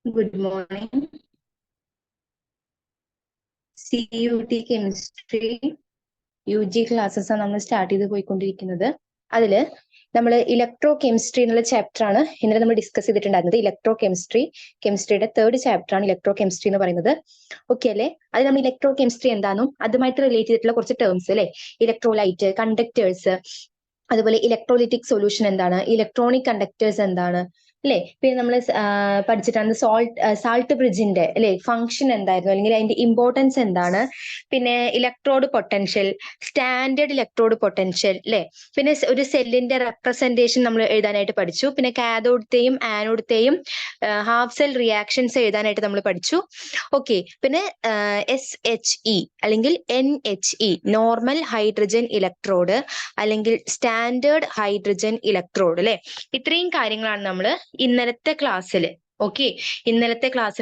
Good morning. CUT chemistry UG classes ആണ് നമ്മൾ start ചെയ്ത് പോയിക്കൊണ്ടിരിക്കുന്നത്. അതിൽ നമ്മൾ ഇലക്ട്രോ കെമിസ്ട്രി എന്നുള്ള ചാപ്റ്റർ ആണ് ഇന്നലെ നമ്മൾ ഡിസ്കസ് ചെയ്തിട്ടുണ്ടായിരുന്നത്. ഇലക്ട്രോ കെമിസ്ട്രിയുടെ 3rd ചാപ്റ്റർ ആണ് ഇലക്ട്രോ കെമിസ്ട്രി എന്ന് പറയുന്നത്. ഓക്കെ അല്ലേ? അത് നമ്മൾ ഇലക്ട്രോ കെമിസ്ട്രി എന്താണെന്നും അതുമായിട്ട് റിലേറ്റ് ചെയ്തിട്ടുള്ള കുറച്ച് ടേംസ് അല്ലേ, ഇലക്ട്രോലൈറ്റ്, കണ്ടക്ടേഴ്സ്, അതുപോലെ ഇലക്ട്രോലിറ്റിക് സൊല്യൂഷൻ എന്താണ്, ഇലക്ട്രോണിക് കണ്ടക്ടേഴ്സ് എന്താണ് അല്ലെ. പിന്നെ നമ്മൾ പഠിച്ചിട്ടാണ് സാൾട്ട് ബ്രിഡ്ജിന്റെ അല്ലെ ഫംഗ്ഷൻ എന്തായിരുന്നു, അല്ലെങ്കിൽ അതിന്റെ ഇമ്പോർട്ടൻസ് എന്താണ്, പിന്നെ electrode potential, standard electrode potential അല്ലെ, പിന്നെ ഒരു സെല്ലിന്റെ റെപ്രസെന്റേഷൻ നമ്മൾ എഴുതാനായിട്ട് പഠിച്ചു. പിന്നെ കാഥോഡത്തെയും ആനോഡത്തെയും ഹാഫ് സെൽ റിയാക്ഷൻസ് എഴുതാനായിട്ട് നമ്മൾ പഠിച്ചു. ഓക്കെ, പിന്നെ SHE അല്ലെങ്കിൽ NHE നോർമൽ ഹൈഡ്രജൻ ഇലക്ട്രോഡ് അല്ലെങ്കിൽ സ്റ്റാൻഡേർഡ് ഹൈഡ്രജൻ ഇലക്ട്രോഡ് അല്ലെ. ഇത്രയും കാര്യങ്ങളാണ് നമ്മൾ ഇന്നലത്തെ ക്ലാസ്സിൽ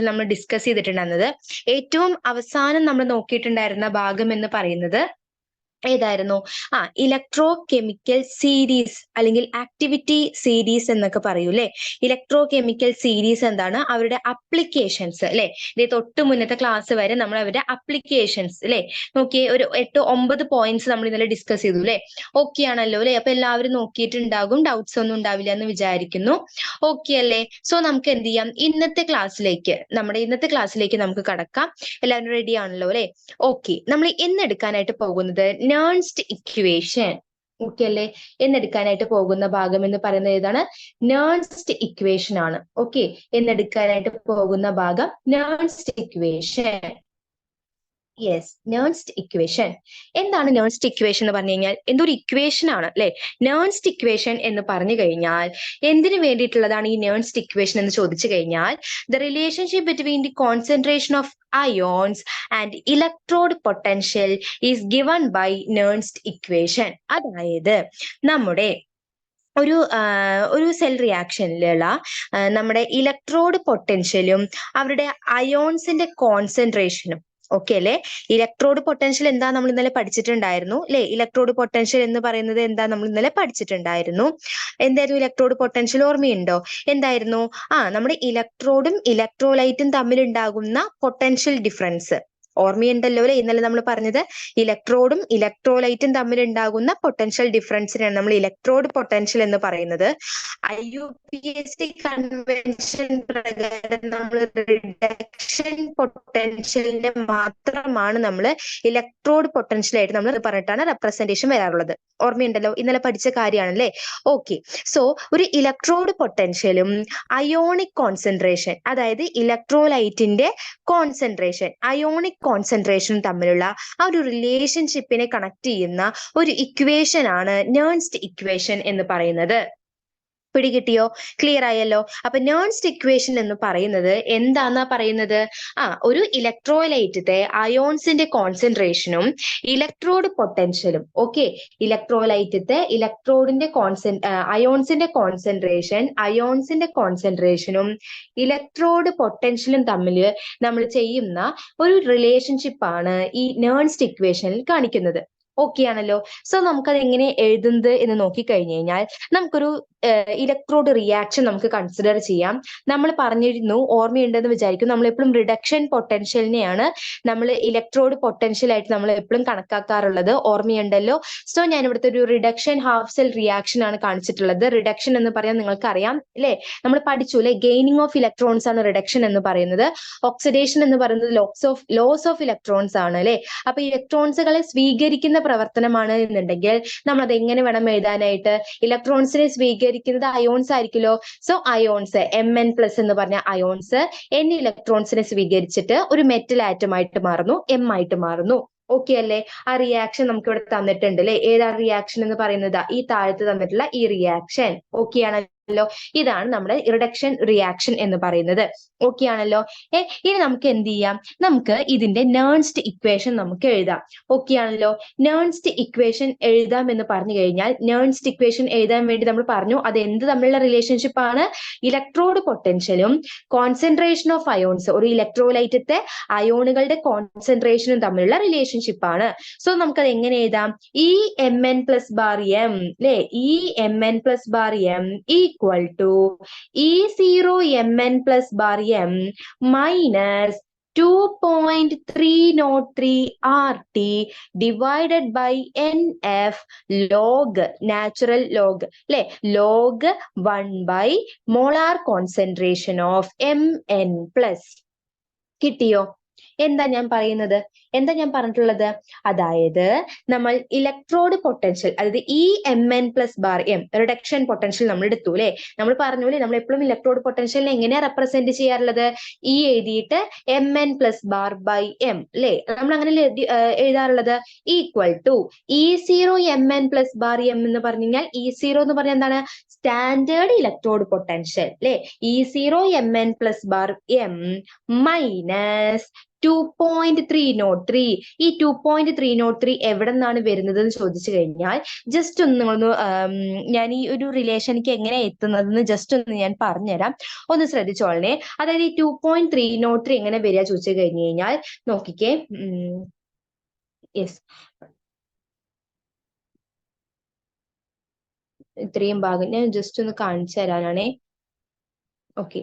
നമ്മൾ ഡിസ്കസ് ചെയ്തിട്ടുണ്ടായിരുന്നത്. ഏറ്റവും അവസാനം നമ്മൾ നോക്കിയിട്ടുണ്ടായിരുന്ന ഭാഗം എന്ന് പറയുന്നത് ഏതായിരുന്നു? ഇലക്ട്രോ കെമിക്കൽ സീരീസ് അല്ലെങ്കിൽ ആക്ടിവിറ്റി സീരീസ് എന്നൊക്കെ പറയൂലേ. ഇലക്ട്രോ കെമിക്കൽ സീരീസ് എന്താണ്, അവരുടെ അപ്ലിക്കേഷൻസ് അല്ലെ. ഇത് തൊട്ട് മുന്നത്തെ ക്ലാസ് വരെ നമ്മൾ അവരുടെ അപ്ലിക്കേഷൻസ് അല്ലെ നോക്കിയേ. ഒരു 8-9 പോയിന്റ്സ് നമ്മൾ ഇന്നലെ ഡിസ്കസ് ചെയ്തു അല്ലെ. ഓക്കെ ആണല്ലോ അല്ലെ? അപ്പൊ എല്ലാവരും നോക്കിയിട്ടുണ്ടാകും, ഡൗട്ട്സ് ഒന്നും ഉണ്ടാവില്ല എന്ന് വിചാരിക്കുന്നു. ഓക്കെ അല്ലേ? സോ നമുക്ക് എന്ത് ചെയ്യാം, നമ്മുടെ ഇന്നത്തെ ക്ലാസ്സിലേക്ക് നമുക്ക് കടക്കാം. എല്ലാവരും റെഡി ആണല്ലോ അല്ലെ? ഓക്കെ, നമ്മൾ ഇന്ന് എടുക്കാനായിട്ട് പോകുന്നത് നേൺസ്റ്റ് ഇക്വേഷൻ. ഓക്കെ അല്ലേ? എന്നെടുക്കാനായിട്ട് പോകുന്ന ഭാഗം എന്ന് പറയുന്നത് ഏതാണ്? നേൺസ്റ്റ് ഇക്വേഷൻ ആണ്. ഓക്കെ, എന്നെടുക്കാനായിട്ട് പോകുന്ന ഭാഗം Nernst equation. Yes, Nernst equation. എന്താണ് നേൺസ്റ്റ് ഇക്വേഷൻ എന്ന് പറഞ്ഞു കഴിഞ്ഞാൽ? എന്തൊരു ഇക്വേഷൻ ആണ് അല്ലെ. നേൺസ്റ്റ് ഇക്വേഷൻ എന്ന് പറഞ്ഞു കഴിഞ്ഞാൽ എന്തിനു വേണ്ടിയിട്ടുള്ളതാണ് ഈ നേൺസ്റ്റ് ഇക്വേഷൻ എന്ന് ചോദിച്ചു കഴിഞ്ഞാൽ, the relationship between the concentration of ions and electrode potential is given by Nernst equation. അതായത് നമ്മുടെ ഒരു സെൽ റിയാക്ഷനിലുള്ള നമ്മുടെ ഇലക്ട്രോഡ് പൊട്ടൻഷ്യലും അവരുടെ അയോൺസിന്റെ കോൺസെൻട്രേഷനും. ഓക്കെ അല്ലെ? ഇലക്ട്രോഡ് പൊട്ടൻഷ്യൽ എന്താ നമ്മൾ ഇന്നലെ പഠിച്ചിട്ടുണ്ടായിരുന്നു അല്ലെ. ഇലക്ട്രോഡ് പൊട്ടൻഷ്യൽ എന്ന് പറയുന്നത് എന്താ നമ്മൾ ഇന്നലെ പഠിച്ചിട്ടുണ്ടായിരുന്നു. എന്തായിരുന്നു ഇലക്ട്രോഡ് പൊട്ടൻഷ്യൽ? ഓർമ്മയുണ്ടോ? എന്തായിരുന്നു? നമ്മുടെ ഇലക്ട്രോഡും ഇലക്ട്രോലൈറ്റും തമ്മിൽ ഉണ്ടാകുന്ന പൊട്ടൻഷ്യൽ ഡിഫറൻസ് ഓർമ്മയുണ്ടല്ലോ അല്ലെ. ഇന്നലെ നമ്മൾ പറഞ്ഞത് ഇലക്ട്രോഡും ഇലക്ട്രോലൈറ്റും തമ്മിൽ ഉണ്ടാകുന്ന പൊട്ടൻഷ്യൽ ഡിഫറൻസിനാണ് നമ്മൾ ഇലക്ട്രോഡ് പൊട്ടൻഷ്യൽ എന്ന് പറയുന്നത്. IUPAC കൺവെൻഷൻ പ്രകാരം നമ്മൾ റിഡക്ഷൻ പൊട്ടൻഷ്യലിനെ മാത്രമാണ് നമ്മൾ ഇലക്ട്രോഡ് പൊട്ടൻഷ്യൽ ആയിട്ട് നമ്മൾ പറഞ്ഞിട്ടാണ് റെപ്രസെന്റേഷൻ വരാറുള്ളത്. ഓർമ്മയുണ്ടല്ലോ, ഇന്നലെ പഠിച്ച കാര്യമാണല്ലേ. ഓക്കെ, സോ ഒരു ഇലക്ട്രോഡ് പൊട്ടൻഷ്യലും അയോണിക് കോൺസെൻട്രേഷൻ, അതായത് ഇലക്ട്രോലൈറ്റിന്റെ കോൺസെൻട്രേഷൻ, അയോണിക് കോൺസെൻട്രേഷൻ തമ്മിലുള്ള ആ ഒരു റിലേഷൻഷിപ്പിനെ കണക്ട് ചെയ്യുന്ന ഒരു ഇക്വേഷൻ ആണ് നേൺസ്റ്റ് ഇക്വേഷൻ എന്ന് പറയുന്നത്. പിടികിട്ടിയോ? ക്ലിയർ ആയല്ലോ? അപ്പൊ നേൺസ്റ്റ് ഇക്വേഷൻ എന്ന് പറയുന്നത് എന്താന്നാ പറയുന്നത്? ഒരു ഇലക്ട്രോലൈറ്റത്തെ അയോൺസിന്റെ കോൺസെൻട്രേഷനും ഇലക്ട്രോഡ് പൊട്ടൻഷ്യലും. ഓക്കെ, ഇലക്ട്രോലൈറ്റത്തെ അയോൺസിന്റെ കോൺസെൻട്രേഷനും ഇലക്ട്രോഡ് പൊട്ടൻഷ്യലും തമ്മിൽ നമ്മൾ ചെയ്യുന്ന ഒരു റിലേഷൻഷിപ്പാണ് ഈ നേൺസ്റ്റ് ഇക്വേഷനിൽ കാണിക്കുന്നത്. ഓക്കെ ആണല്ലോ? സോ നമുക്കത് എങ്ങനെ എഴുതുന്നത് എന്ന് നോക്കിക്കഴിഞ്ഞു കഴിഞ്ഞാൽ നമുക്കൊരു ഇലക്ട്രോഡ് റിയാക്ഷൻ നമുക്ക് കൺസിഡർ ചെയ്യാം. നമ്മൾ പറഞ്ഞിരുന്നു, ഓർമ്മയുണ്ടെന്ന് വിചാരിക്കും, നമ്മൾ എപ്പോഴും റിഡക്ഷൻ പൊട്ടൻഷ്യലിനെയാണ് നമ്മൾ ഇലക്ട്രോഡ് പൊട്ടൻഷ്യൽ ആയിട്ട് നമ്മൾ എപ്പോഴും കണക്കാക്കാറുള്ളത്. ഓർമ്മയുണ്ടല്ലോ? സോ ഞാൻ ഇവിടുത്തെ ഒരു റിഡക്ഷൻ ഹാഫ് സെൽ റിയാക്ഷൻ ആണ് കാണിച്ചിട്ടുള്ളത്. റിഡക്ഷൻ എന്ന് പറയാൻ നിങ്ങൾക്ക് അറിയാം അല്ലെ, നമ്മൾ പഠിച്ചു അല്ലെ. ഗെയിനിങ് ഓഫ് ഇലക്ട്രോൺസ് ആണ് റിഡക്ഷൻ എന്ന് പറയുന്നത്. ഓക്സിഡേഷൻ എന്ന് പറയുന്നത് ലോസ് ഓഫ് ഇലക്ട്രോൺസ് ആണ് അല്ലെ. അപ്പൊ ഇലക്ട്രോൺസുകളെ സ്വീകരിക്കുന്ന പ്രവർത്തനമാണ് എന്നുണ്ടെങ്കിൽ നമ്മൾ അത് എങ്ങനെ വേണം എഴുതാനായിട്ട്? ഇലക്ട്രോൺസിനെ സ്വീകരിക്കുന്നത് അയോൺസ് ആയിരിക്കുമല്ലോ. സോ അയോൺസ് Mn+ എന്ന് പറഞ്ഞ അയോൺസ് N ഇലക്ട്രോൺസിനെ സ്വീകരിച്ചിട്ട് ഒരു മെറ്റൽ ആറ്റം ആയിട്ട് മാറുന്നു, M ആയിട്ട് മാറുന്നു. ഓക്കെ അല്ലേ? ആ റിയാക്ഷൻ നമുക്ക് ഇവിടെ തന്നിട്ടുണ്ട് അല്ലെ. ഏതാ റിയാക്ഷൻ എന്ന് പറയുന്നത്? ഈ താഴത്ത് തന്നിട്ടുള്ള ഈ റിയാക്ഷൻ. ഓക്കെ ആണല്ലോ? ഇതാണ് നമ്മുടെ റിഡക്ഷൻ റിയാക്ഷൻ എന്ന് പറയുന്നത്. ഓക്കെ ആണല്ലോ? ഇനി നമുക്ക് എന്ത് ചെയ്യാം? നമുക്ക് ഇതിന്റെ നേൺസ്റ്റ് ഇക്വേഷൻ നമുക്ക് എഴുതാം. ഓക്കെ ആണല്ലോ? നേൺസ്റ്റ് ഇക്വേഷൻ എഴുതാം എന്ന് പറഞ്ഞു കഴിഞ്ഞാൽ, നേൺസ്റ്റ് ഇക്വേഷൻ എഴുതാൻ വേണ്ടി നമ്മൾ പറഞ്ഞു അത് എന്ത് തമ്മിലുള്ള റിലേഷൻഷിപ്പ് ആണ്? ഇലക്ട്രോഡ് പൊട്ടൻഷ്യലും കോൺസെൻട്രേഷൻ ഓഫ് അയോൺസ്, ഒരു ഇലക്ട്രോലൈറ്റത്തെ അയോണുകളുടെ കോൺസെൻട്രേഷനും തമ്മിലുള്ള റിലേഷൻഷിപ്പ് ആണ്. സോ നമുക്കത് എങ്ങനെ എഴുതാം? Mn+m അല്ലെ, Mn+m equal to E0mn plus bar m minus 2.303 RT divided by NF log natural log അല്ലെ log 1 by molar concentration of Mn plus. കിട്ടിയോ? എന്താ ഞാൻ പറയുന്നത്? എന്താ ഞാൻ പറഞ്ഞിട്ടുള്ളത്? അതായത് നമ്മൾ ഇലക്ട്രോഡ് പൊട്ടൻഷ്യൽ, അതായത് EMn plus bar M reduction potential നമ്മൾ എടുത്തു അല്ലെ. നമ്മൾ പറഞ്ഞു അല്ലെ, നമ്മൾ എപ്പോഴും ഇലക്ട്രോഡ് പൊട്ടൻഷ്യലിനെ എങ്ങനെയാ റെപ്രസെന്റ് ചെയ്യാറുള്ളത്? E എഴുതിയിട്ട് Mn plus bar by M അല്ലെ, നമ്മൾ അങ്ങനെ എഴുതാറുള്ളത്. Equal to E0Mn plus bar M എന്ന് പറഞ്ഞു കഴിഞ്ഞാൽ E0 എന്ന് പറഞ്ഞാൽ എന്താണ്? സ്റ്റാൻഡേർഡ് ഇലക്ട്രോഡ് പൊട്ടൻഷ്യൽ അല്ലെ. E0Mn plus bar M minus 2.303. ഈ 2.303 എവിടെ നിന്നാണ് വരുന്നത് എന്ന് ചോദിച്ചു കഴിഞ്ഞാൽ ജസ്റ്റ് ഒന്ന് നിങ്ങളൊന്ന് ഞാൻ ഈ ഒരു റിലേഷനിക്ക് എങ്ങനെ എത്തുന്നതെന്ന് ജസ്റ്റ് ഒന്ന് ഞാൻ പറഞ്ഞുതരാം, ഒന്ന് ശ്രദ്ധിച്ചോളണേ. അതായത് ഈ 2.303 എങ്ങനെ വരിക ചോദിച്ചു കഴിഞ്ഞു കഴിഞ്ഞാൽ നോക്കിക്കേ. യെസ്, ഇത്രയും ഭാഗം ഞാൻ ജസ്റ്റ് ഒന്ന് കാണിച്ചു തരാനാണേ. ഓക്കെ,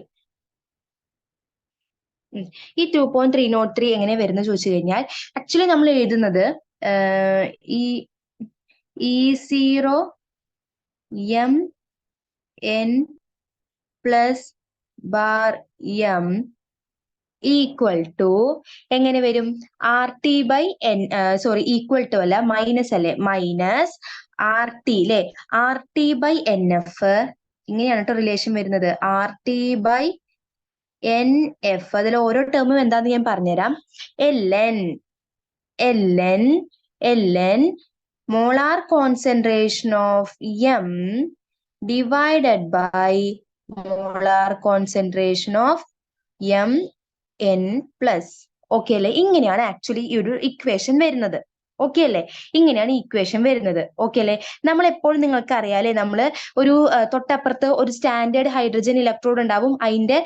ഈ 2.303 എങ്ങനെ വരുന്നത് ചോദിച്ചു കഴിഞ്ഞാൽ ആക്ച്വലി നമ്മൾ എഴുതുന്നത് ഈ E0Mn plus bar M equal to എങ്ങനെ വരും? RT by N, sorry equal to അല്ല, മൈനസ് അല്ലേ, മൈനസ് RT അല്ലെ, RT ബൈ NF. ഇങ്ങനെയാണ് കേട്ടോ റിലേഷൻ വരുന്നത്. RT ബൈ NF, അതിൽ ഓരോ ടേമും എന്താന്ന് ഞാൻ പറഞ്ഞുതരാം. ln molar concentration of M divided by molar concentration of Mn plus. Okay അല്ലെ? ഇങ്ങനെയാണ് ആക്ച്വലി ഈ ഒരു ഇക്വേഷൻ വരുന്നത്. ഓക്കെ അല്ലേ? ഇങ്ങനെയാണ് ഇക്വേഷൻ വരുന്നത്. ഓക്കെ അല്ലെ? നമ്മൾ എപ്പോഴും നിങ്ങൾക്ക് അറിയാലേ, നമ്മൾ ഒരു തൊട്ടപ്പുറത്ത് ഒരു സ്റ്റാൻഡേർഡ് ഹൈഡ്രജൻ ഇലക്ട്രോഡ് ഉണ്ടാവും. അതിന്റെ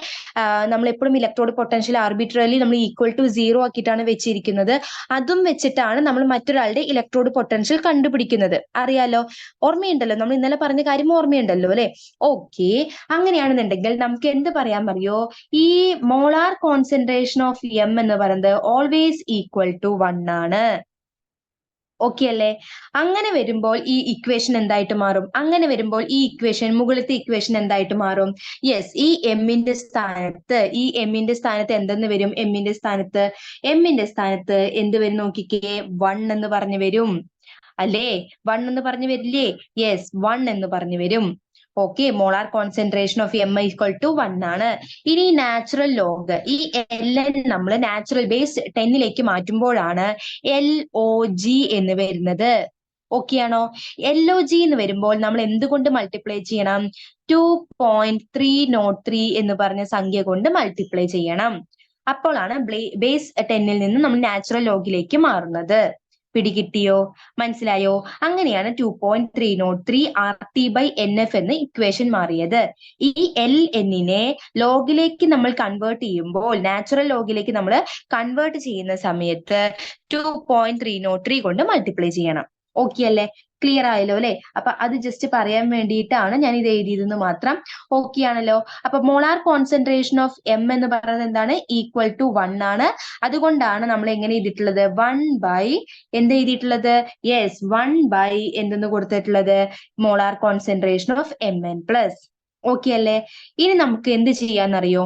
നമ്മൾ എപ്പോഴും ഇലക്ട്രോഡ് പൊട്ടൻഷ്യൽ ആർബിട്രലി നമ്മൾ ഈക്വൽ ടു 0 ആക്കിയിട്ടാണ് വെച്ചിരിക്കുന്നത്. അതും വെച്ചിട്ടാണ് നമ്മൾ മറ്റൊരാളുടെ ഇലക്ട്രോഡ് പൊട്ടൻഷ്യൽ കണ്ടുപിടിക്കുന്നത്. അറിയാലോ, ഓർമ്മയുണ്ടല്ലോ, നമ്മൾ ഇന്നലെ പറഞ്ഞ കാര്യം ഓർമ്മയുണ്ടല്ലോ അല്ലെ? ഓക്കെ, അങ്ങനെയാണെന്നുണ്ടെങ്കിൽ നമുക്ക് എന്ത് പറയാൻ അറിയോ? ഈ മോളാർ കോൺസെൻട്രേഷൻ ഓഫ് എം എന്ന് പറയുന്നത് ഓൾവേസ് ഈക്വൽ ടു 1 ആണ്. ഓക്കെ അല്ലേ? അങ്ങനെ വരുമ്പോൾ ഈ ഇക്വേഷൻ എന്തായിട്ട് മാറും? അങ്ങനെ വരുമ്പോൾ ഈ ഇക്വേഷൻ, മുകളിലത്തെ ഇക്വേഷൻ എന്തായിട്ട് മാറും? യെസ്, ഈ എമ്മിന്റെ സ്ഥാനത്ത് എന്തെന്ന് വരും? എമ്മിന്റെ സ്ഥാനത്ത് എന്ത് വരും നോക്കിക്കേ? 1 എന്ന് പറഞ്ഞു വരും അല്ലേ? 1 എന്ന് പറഞ്ഞു വരില്ലേ? യെസ്, 1 എന്ന് പറഞ്ഞു വരും. Okay, molar concentration of M equal to 1 ആണ്. ഇനി നാച്ചുറൽ ലോഗ്, ഈ ln നമ്മൾ നാച്ചുറൽ ബേസ് 10ലേക്ക് മാറ്റുമ്പോഴാണ് LOG എന്ന് വരുന്നത്. ഓക്കെ ആണോ? LOG എന്ന് വരുമ്പോൾ നമ്മൾ എന്തുകൊണ്ട് മൾട്ടിപ്ലൈ ചെയ്യണം? 2.303 എന്ന് പറഞ്ഞ സംഖ്യ കൊണ്ട് മൾട്ടിപ്ലൈ ചെയ്യണം. അപ്പോഴാണ് ബേസ് 10ൽ നിന്ന് നമ്മൾ നാച്ചുറൽ ലോഗിലേക്ക് മാറുന്നത്. പിടികിട്ടിയോ? മനസ്സിലായോ? അങ്ങനെയാണ് 2.303 RT ബൈ NF എന്ന് ഇക്വേഷൻ മാറിയത്. ഈ LN ലോഗിലേക്ക് നമ്മൾ കൺവേർട്ട് ചെയ്യുമ്പോൾ, നാച്ചുറൽ ലോഗിലേക്ക് നമ്മൾ കൺവേർട്ട് ചെയ്യുന്ന സമയത്ത് 2.303 കൊണ്ട് മൾട്ടിപ്ലൈ ചെയ്യണം. ഓക്കെ അല്ലേ? ക്ലിയർ ആയല്ലോ അല്ലെ? അപ്പൊ അത് ജസ്റ്റ് പറയാൻ വേണ്ടിയിട്ടാണ് ഞാൻ ഇത് എഴുതിയതെന്ന് മാത്രം. ഓക്കെ ആണല്ലോ? അപ്പൊ മോളാർ കോൺസെൻട്രേഷൻ ഓഫ് എം എന്ന് പറയുന്നത് എന്താണ്? ഈക്വൽ ടു 1 ആണ്. അതുകൊണ്ടാണ് നമ്മൾ എങ്ങനെ എഴുതിയിട്ടുള്ളത്? 1 ബൈ എന്ത് എഴുതിയിട്ടുള്ളത്? യെസ്, 1 ബൈ എന്തെന്ന് കൊടുത്തിട്ടുള്ളത്? Molar concentration of Mn plus. Okay അല്ലേ? ഇനി നമുക്ക് എന്ത് ചെയ്യാന്നറിയോ?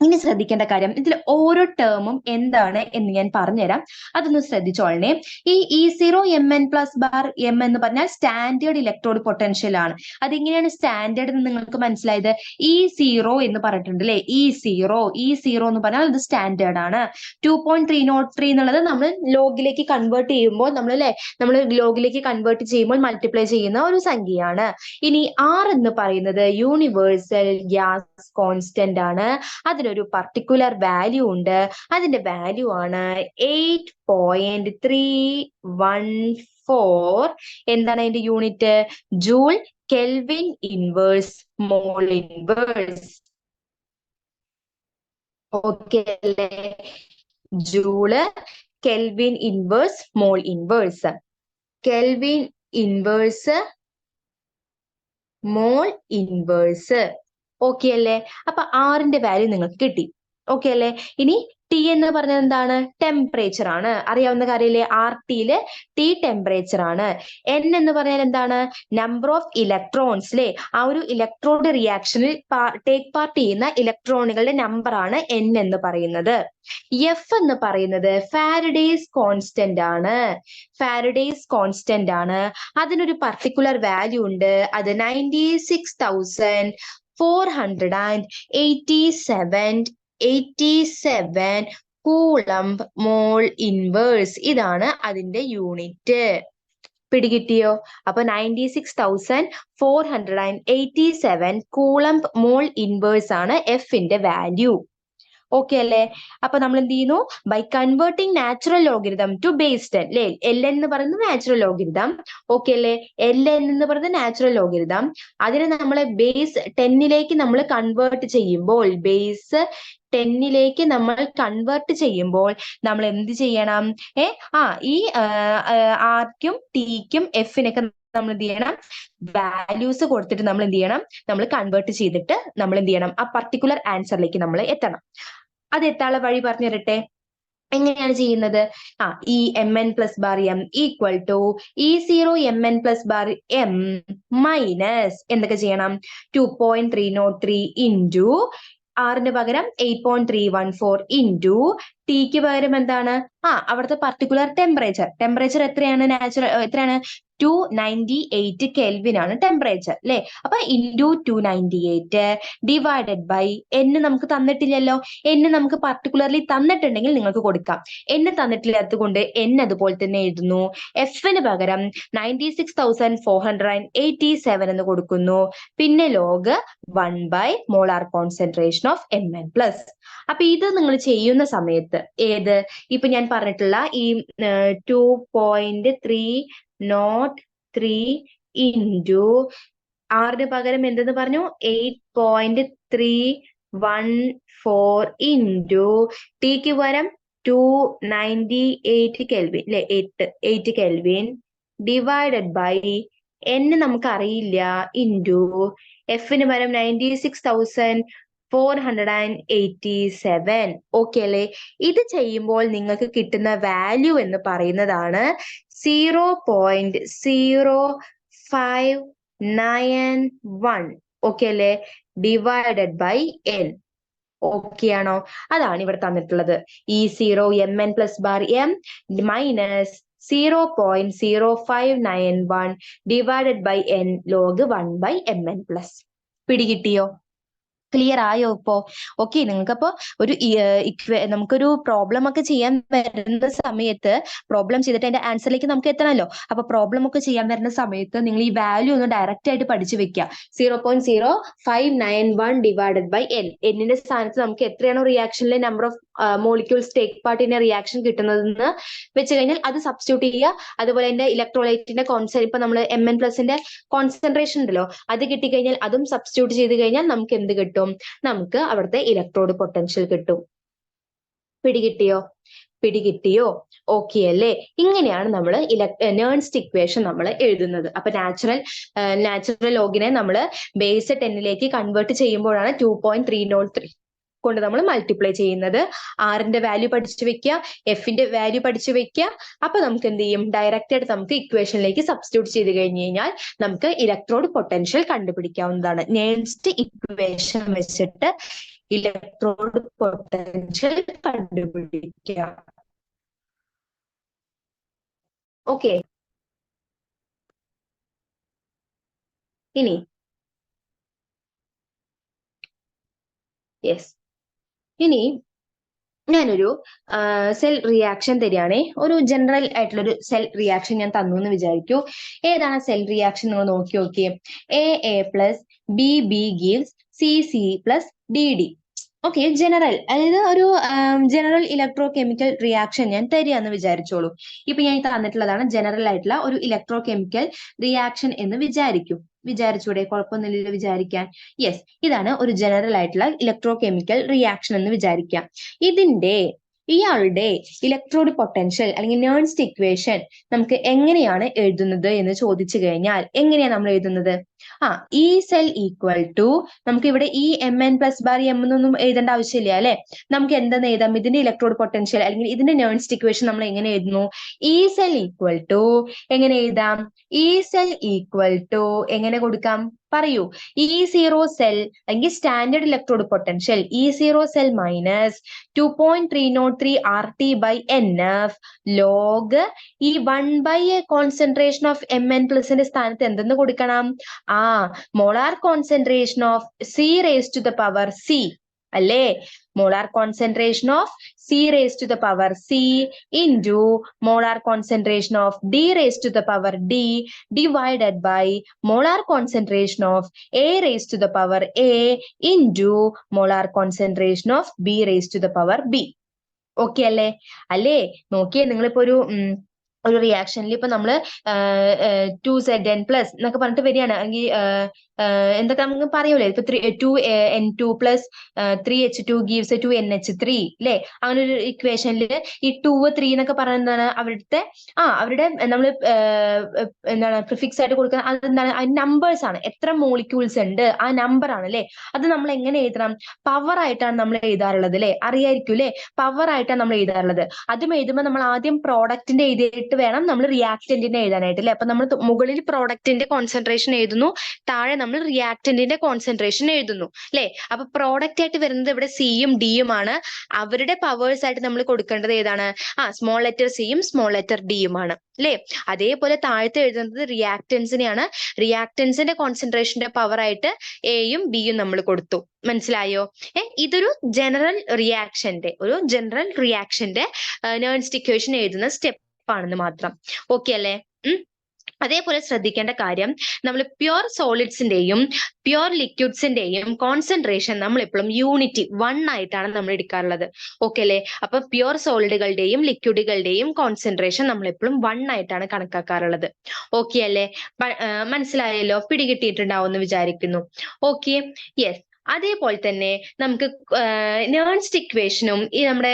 ഇനി ശ്രദ്ധിക്കേണ്ട കാര്യം, ഇതിൽ ഓരോ ടേമും എന്താണ് എന്ന് ഞാൻ പറഞ്ഞുതരാം, അതൊന്ന് ശ്രദ്ധിച്ചോളണേ. ഈ E0Mn പ്ലസ് ബാർ എം എന്ന് പറഞ്ഞാൽ സ്റ്റാൻഡേർഡ് ഇലക്ട്രോഡ് പൊട്ടൻഷ്യൽ ആണ്. അതെങ്ങനെയാണ് സ്റ്റാൻഡേർഡ് എന്ന് നിങ്ങൾക്ക് മനസ്സിലായത്? E0 എന്ന് പറഞ്ഞിട്ടുണ്ട് അല്ലെ? E0 എന്ന് പറഞ്ഞാൽ ഇത് സ്റ്റാൻഡേർഡ് ആണ്. 2.303 എന്നുള്ളത് നമ്മൾ ലോഗിലേക്ക് കൺവേർട്ട് ചെയ്യുമ്പോൾ നമ്മൾ ലോഗിലേക്ക് കൺവേർട്ട് ചെയ്യുമ്പോൾ മൾട്ടിപ്ലൈ ചെയ്യുന്ന ഒരു സംഖ്യയാണ്. ഇനി R എന്ന് പറയുന്നത് യൂണിവേഴ്സൽ ഗ്യാസ് കോൺസ്റ്റന്റ് ആണ്. അതിനൊരു പർട്ടിക്കുലർ വാല്യൂ ഉണ്ട്. അതിന്റെ വാല്യൂ ആണ് 8.314. എന്താണ് അതിന്റെ unit? Joule kelvin inverse mole inverse. Okay അല്ലേ? Joule kelvin inverse mole inverse. Kelvin inverse mole inverse. Okay അല്ലേ? അപ്പൊ ആറിന്റെ വാല്യൂ നിങ്ങൾക്ക് കിട്ടി. ഓക്കെ അല്ലേ? ഇനി ടി എന്ന് പറഞ്ഞത് എന്താണ്? ടെമ്പറേച്ചർ ആണ്. അറിയാവുന്ന കാര്യമില്ലേ? ആർ ടിയില് ടി ടെമ്പറേച്ചർ ആണ്. എൻ എന്ന് പറഞ്ഞാൽ എന്താണ്? നമ്പർ ഓഫ് ഇലക്ട്രോൺസ് അല്ലെ? ആ ഒരു ഇലക്ട്രോഡ് റിയാക്ഷനിൽ ടേക്ക് പാർട്ട് ചെയ്യുന്ന ഇലക്ട്രോണുകളുടെ നമ്പർ ആണ് എൻ എന്ന് പറയുന്നത്. എഫ് എന്ന് പറയുന്നത് ഫാരഡേസ് കോൺസ്റ്റന്റ് ആണ്. ഫാരഡേസ് കോൺസ്റ്റന്റ് ആണ്. അതിനൊരു പർട്ടിക്കുലർ വാല്യൂ ഉണ്ട്. അത് 96,487 കൂളംബ് മോൾ ഇൻവേഴ്സ്. ഇതാണ് അതിന്റെ യൂണിറ്റ്. പിടികിട്ടിയോ? അപ്പൊ 96,487 കൂളംബ് മോൾ ഇൻവേഴ്സ് ആണ് എഫിന്റെ വാല്യൂ. ഓക്കെ അല്ലേ? അപ്പൊ നമ്മൾ എന്ത് ചെയ്യുന്നു? By converting natural logarithm to base 10 അല്ലെ? എൽ എന്ന് പറയുന്നത് നാച്ചുറൽ ലോഗരിതം. ഓക്കെ അല്ലേ? എൽ എന്ന് പറയുന്നത് നാച്ചുറൽ ലോഗരിതം. അതിനെ നമ്മൾ ബേസ് 10ലേക്ക് നമ്മൾ കൺവേർട്ട് ചെയ്യുമ്പോൾ, ബേസ് 10ലേക്ക് നമ്മൾ കൺവേർട്ട് ചെയ്യുമ്പോൾ നമ്മൾ എന്ത് ചെയ്യണം? ഈ ആർക്കും ടിക്കും എഫിനൊക്കെ നമ്മൾ എന്ത് ചെയ്യണം? വാല്യൂസ് കൊടുത്തിട്ട് നമ്മൾ എന്ത് ചെയ്യണം? നമ്മൾ കൺവേർട്ട് ചെയ്തിട്ട് നമ്മൾ എന്ത് ചെയ്യണം? ആ പർട്ടിക്കുലർ ആൻസറിലേക്ക് നമ്മൾ എത്തണം. അത് എത്താനുള്ള വഴി പറഞ്ഞു തരട്ടെ. എങ്ങനെയാണ് ചെയ്യുന്നത്? ഈ M N plus bar M equal to E0 mn plus bar M minus എന്തൊക്കെ ചെയ്യണം? 2.303 ഇൻറ്റു ആറിന് പകരം 8.314 ഇൻറ്റു ടിക്ക് പകരം എന്താണ്? അവിടുത്തെ പർട്ടിക്കുലർ ടെമ്പറേച്ചർ എത്രയാണ്? എത്രയാണ്? 298 കെൽവിൻ ആണ് ടെമ്പറേച്ചർ അല്ലെ? അപ്പൊ ഇൻറ്റു 298 ഡിവൈഡഡ് ബൈ n നമുക്ക് തന്നിട്ടില്ലല്ലോ. n നമുക്ക് പർട്ടിക്കുലർലി തന്നിട്ടുണ്ടെങ്കിൽ നിങ്ങൾക്ക് കൊടുക്കാം. n തന്നിട്ടില്ലാത്തത് കൊണ്ട് n അതുപോലെ തന്നെ എഴുതുന്നു. എഫിന് പകരം 96,487 എന്ന് കൊടുക്കുന്നു. പിന്നെ log 1 molar concentration of Mn plus. അപ്പൊ ഇത് നിങ്ങൾ ചെയ്യുന്ന സമയത്ത് ഇപ്പൊ ഞാൻ പറഞ്ഞിട്ടുള്ള ഈ 2.303 ഇൻറ്റു ആറിന് പകരം എന്തെന്ന് പറഞ്ഞു? 8.314 ഇൻറ്റു ടിക്ക് പകരം 298 കെൽവിൻ അല്ലെ? 8 കെൽവിൻ ഡിവൈഡഡ് ബൈ n നമുക്ക് അറിയില്ല ഇൻറ്റു എഫിന് പകരം 96,487. ഓക്കെ അല്ലേ? ഇത് ചെയ്യുമ്പോൾ നിങ്ങൾക്ക് കിട്ടുന്ന വാല്യൂ എന്ന് പറയുന്നതാണ് 0.0591. ഓക്കെ അല്ലേ? Divided by n. ഓക്കെ ആണോ? അതാണ് ഇവിടെ തന്നിട്ടുള്ളത്. E0 mn plus bar M minus 0.0591 divided by n log 1/mn plus. പിടികിട്ടിയോ? ക്ലിയർ ആയോ ഇപ്പോ? ഓക്കെ, നിങ്ങൾക്കപ്പോ ഒരു നമുക്കൊരു പ്രോബ്ലം ഒക്കെ ചെയ്യാൻ വരുന്ന സമയത്ത് പ്രോബ്ലം ചെയ്തിട്ട് അതിന്റെ ആൻസറിലേക്ക് നമുക്ക് എത്തണമല്ലോ. അപ്പൊ പ്രോബ്ലം ഒക്കെ ചെയ്യാൻ വരുന്ന സമയത്ത് നിങ്ങൾ ഈ വാല്യൂ ഒന്ന് ഡയറക്റ്റ് ആയിട്ട് പഠിച്ചു വെക്കുക. 0.0591 ഡിവൈഡഡ് ബൈ n. എന്നിന്റെ സ്ഥാനത്ത് നമുക്ക് എത്രയാണോ റിയാക്ഷനിലെ number of molecules take part in reaction കിട്ടുന്നതെന്ന് വെച്ച് കഴിഞ്ഞാൽ അത് സബ്സ്റ്റിറ്റ്യൂട്ട് ചെയ്യുക. അതുപോലെ തന്നെ ഇലക്ട്രോലൈറ്റിന്റെ ഇപ്പൊ നമ്മൾ Mn പ്ലസിന്റെ കോൺസെൻട്രേഷൻ ഉണ്ടല്ലോ, അത് കിട്ടിക്കഴിഞ്ഞാൽ അതും സബ്സ്റ്റിറ്റ്യൂട്ട് ചെയ്ത് കഴിഞ്ഞാൽ നമുക്ക് എന്ത് കിട്ടും? നമുക്ക് അവിടുത്തെ ഇലക്ട്രോഡ് പൊട്ടൻഷ്യൽ കിട്ടും. പിടികിട്ടിയോ? ഓക്കെ അല്ലേ? ഇങ്ങനെയാണ് നമ്മൾ നേൺസ്റ്റ് ഇക്വേഷൻ നമ്മൾ എഴുതുന്നത്. അപ്പൊ നാച്ചുറൽ ലോഗിനെ നമ്മൾ ബേസ് 10ലേക്ക് കൺവേർട്ട് ചെയ്യുമ്പോഴാണ് 2.303 കൊണ്ട് നമ്മൾ മൾട്ടിപ്ലൈ ചെയ്യുന്നത്. ആറിന്റെ വാല്യൂ പഠിച്ചു വെക്കുക, എഫിന്റെ വാല്യൂ പഠിച്ചു വെക്കുക. അപ്പൊ നമുക്ക് എന്ത് ചെയ്യും? ഡയറക്റ്റ് ആയിട്ട് നമുക്ക് ഇക്വേഷനിലേക്ക് സബ്സ്റ്റിറ്റ്യൂട്ട് ചെയ്ത് കഴിഞ്ഞ് കഴിഞ്ഞാൽ നമുക്ക് ഇലക്ട്രോഡ് പൊട്ടൻഷ്യൽ കണ്ടുപിടിക്കാവുന്നതാണ്. നേൺസ്റ്റ് ഇക്വേഷൻ വെച്ചിട്ട് ഇലക്ട്രോഡ് പൊട്ടൻഷ്യൽ കണ്ടുപിടിക്കാം. ഓക്കെ, ഇനി ഇനി ഞാനൊരു സെൽ റിയാക്ഷൻ തരികയാണേ. ഒരു ജനറൽ ആയിട്ടുള്ള ഒരു സെൽ റിയാക്ഷൻ ഞാൻ തന്നു എന്ന് വിചാരിക്കൂ. ഏതാണ് സെൽ റിയാക്ഷൻ? നിങ്ങൾ നോക്കി നോക്കിയേ. A plus B gives C plus D. Okay, general, അതായത് ഒരു ജനറൽ ഇലക്ട്രോ കെമിക്കൽ റിയാക്ഷൻ ഞാൻ തരികയെന്ന് വിചാരിച്ചോളൂ. ഇപ്പൊ ഞാൻ തന്നിട്ടുള്ളതാണ് ജനറൽ ആയിട്ടുള്ള ഒരു ഇലക്ട്രോ കെമിക്കൽ റിയാക്ഷൻ എന്ന് വിചാരിച്ചൂടെ? കുഴപ്പമൊന്നുമില്ലല്ലോ വിചാരിക്കാൻ. യെസ്, ഇതാണ് ഒരു ജനറൽ ആയിട്ടുള്ള ഇലക്ട്രോ കെമിക്കൽ റിയാക്ഷൻ എന്ന് വിചാരിക്കാം. ഇയാളുടെ ഇലക്ട്രോഡ് പൊട്ടൻഷ്യൽ അല്ലെങ്കിൽ നേൺസ്റ്റ് ഇക്വേഷൻ നമുക്ക് എങ്ങനെയാണ് എഴുതുന്നത് എന്ന് ചോദിച്ചു കഴിഞ്ഞാൽ എങ്ങനെയാണ് നമ്മൾ എഴുതുന്നത്? ഇ സെൽ ഈക്വൽ ടു നമുക്ക് ഇവിടെ ഈ mn പ്ലസ് ബാർ m എന്നൊന്നും എഴുതേണ്ട ആവശ്യമില്ല അല്ലെ. നമുക്ക് എന്തെന്ന് എഴുതാം, ഇതിന്റെ ഇലക്ട്രോഡ് പൊട്ടൻഷ്യൽ അല്ലെങ്കിൽ ഇതിന്റെ നേൺസ്റ്റ് ഇക്വേഷൻ നമ്മൾ എങ്ങനെ എഴുതുന്നു, ഇ സെൽ ഈക്വൽ ടു എങ്ങനെ എഴുതാം, ഇ സെൽ ഈക്വൽ ടു എങ്ങനെ കൊടുക്കാം പറയൂ, E0 സെൽ അല്ലെങ്കിൽ standard electrode potential E0 cell minus 2.303 RT by NF log ഈ 1 കോൺസെൻട്രേഷൻ ഓഫ് mn പ്ലസിന്റെ സ്ഥാനത്ത് എന്തെന്ന് കൊടുക്കണം, molar concentration of C raised to the power C അല്ലേ, molar concentration of C raised to the power C into molar concentration of D raised to the power D divided by molar concentration of A raised to the power A into molar concentration of B raised to the power B. Okay അല്ലേ നോക്കിയേ, നിങ്ങളിപ്പോ ഒരു റിയാക്ഷനിൽ ഇപ്പൊ നമ്മള് 2Zn plus എന്നൊക്കെ പറഞ്ഞിട്ട് വരികയാണ്, അല്ലെങ്കിൽ എന്തൊക്കെ നമുക്ക് പറയൂലേ, ഇപ്പൊ 2n2 plus 3H2 gives 2NH3 അല്ലെ, അങ്ങനെ ഒരു ഇക്വേഷനിൽ ഈ 2 3 എന്നൊക്കെ പറയുന്നതാണ് അവരുടെ നമ്മൾ എന്താണ് പ്രിഫിക്സ് ആയിട്ട് കൊടുക്കുന്ന, അതെന്താണ്, നമ്പേഴ്സ് ആണ്, എത്ര മോളിക്യൂൾസ് ഉണ്ട് ആ നമ്പർ ആണ് അല്ലെ. അത് നമ്മൾ എങ്ങനെ എഴുതണം, പവർ ആയിട്ടാണ് നമ്മൾ എഴുതാറുള്ളത് അല്ലെ, അറിയായിരിക്കും അല്ലെ, പവർ ആയിട്ടാണ് നമ്മൾ എഴുതാറുള്ളത്. അതും എഴുതുമ്പോൾ നമ്മൾ ആദ്യം പ്രോഡക്റ്റിന്റെ എഴുതിയിട്ട് വേണം നമ്മൾ റിയാക്ടന്റിന്റെ എഴുതാനായിട്ട് അല്ലെ. അപ്പൊ നമ്മൾ മുകളിൽ പ്രോഡക്റ്റിന്റെ കോൺസെൻട്രേഷൻ എഴുതുന്നു, താഴെ നമ്മൾ റിയാക്ടന്റിന്റെ കോൺസെൻട്രേഷൻ എഴുതുന്നു അല്ലെ. അപ്പൊ പ്രോഡക്റ്റ് ആയിട്ട് വരുന്നത് ഇവിടെ സിയും ഡിയും ആണ്. അവരുടെ പവേഴ്സ് ആയിട്ട് നമ്മൾ കൊടുക്കേണ്ടത് ഏതാണ്, സ്മോൾ ലെറ്റർ സിയും സ്മോൾ ലെറ്റർ ഡിയും ആണ് അല്ലെ. അതേപോലെ താഴത്തെ എഴുതുന്നത് റിയാക്ടൻസിനെയാണ്. റിയാക്ടൻസിന്റെ കോൺസെൻട്രേഷന്റെ പവർ ആയിട്ട് എയും ബിയും നമ്മൾ കൊടുത്തു. മനസ്സിലായോ? ഇതൊരു ജനറൽ റിയാക്ഷന്റെ നേൺസ്റ്റ് ഇക്വേഷൻ എഴുതുന്ന സ്റ്റെപ്പ് ആണെന്ന് മാത്രം. ഓക്കെ അല്ലേ? അതേപോലെ ശ്രദ്ധിക്കേണ്ട കാര്യം, നമ്മൾ പ്യുർ സോളിഡ്സിന്റെയും പ്യുർ ലിക്വിഡ്സിന്റെയും കോൺസെൻട്രേഷൻ നമ്മൾ എപ്പോഴും യൂണിറ്റി 1 ആയിട്ടാണ് നമ്മൾ എടുക്കാറുള്ളത്. ഓക്കെ അല്ലേ? അപ്പൊ പ്യുർ സോളിഡുകളുടെയും ലിക്വിഡുകളുടെയും കോൺസെൻട്രേഷൻ നമ്മൾ എപ്പോഴും 1 ആയിട്ടാണ് കണക്കാക്കാറുള്ളത്. ഓക്കെ അല്ലേ? മനസ്സിലായല്ലോ? പിടികിട്ടിയിട്ടുണ്ടാവും എന്ന് വിചാരിക്കുന്നു. Okay, yes. അതേപോലെ തന്നെ നമുക്ക് നേൺസ്റ്റ് ഇക്വേഷനും ഈ നമ്മുടെ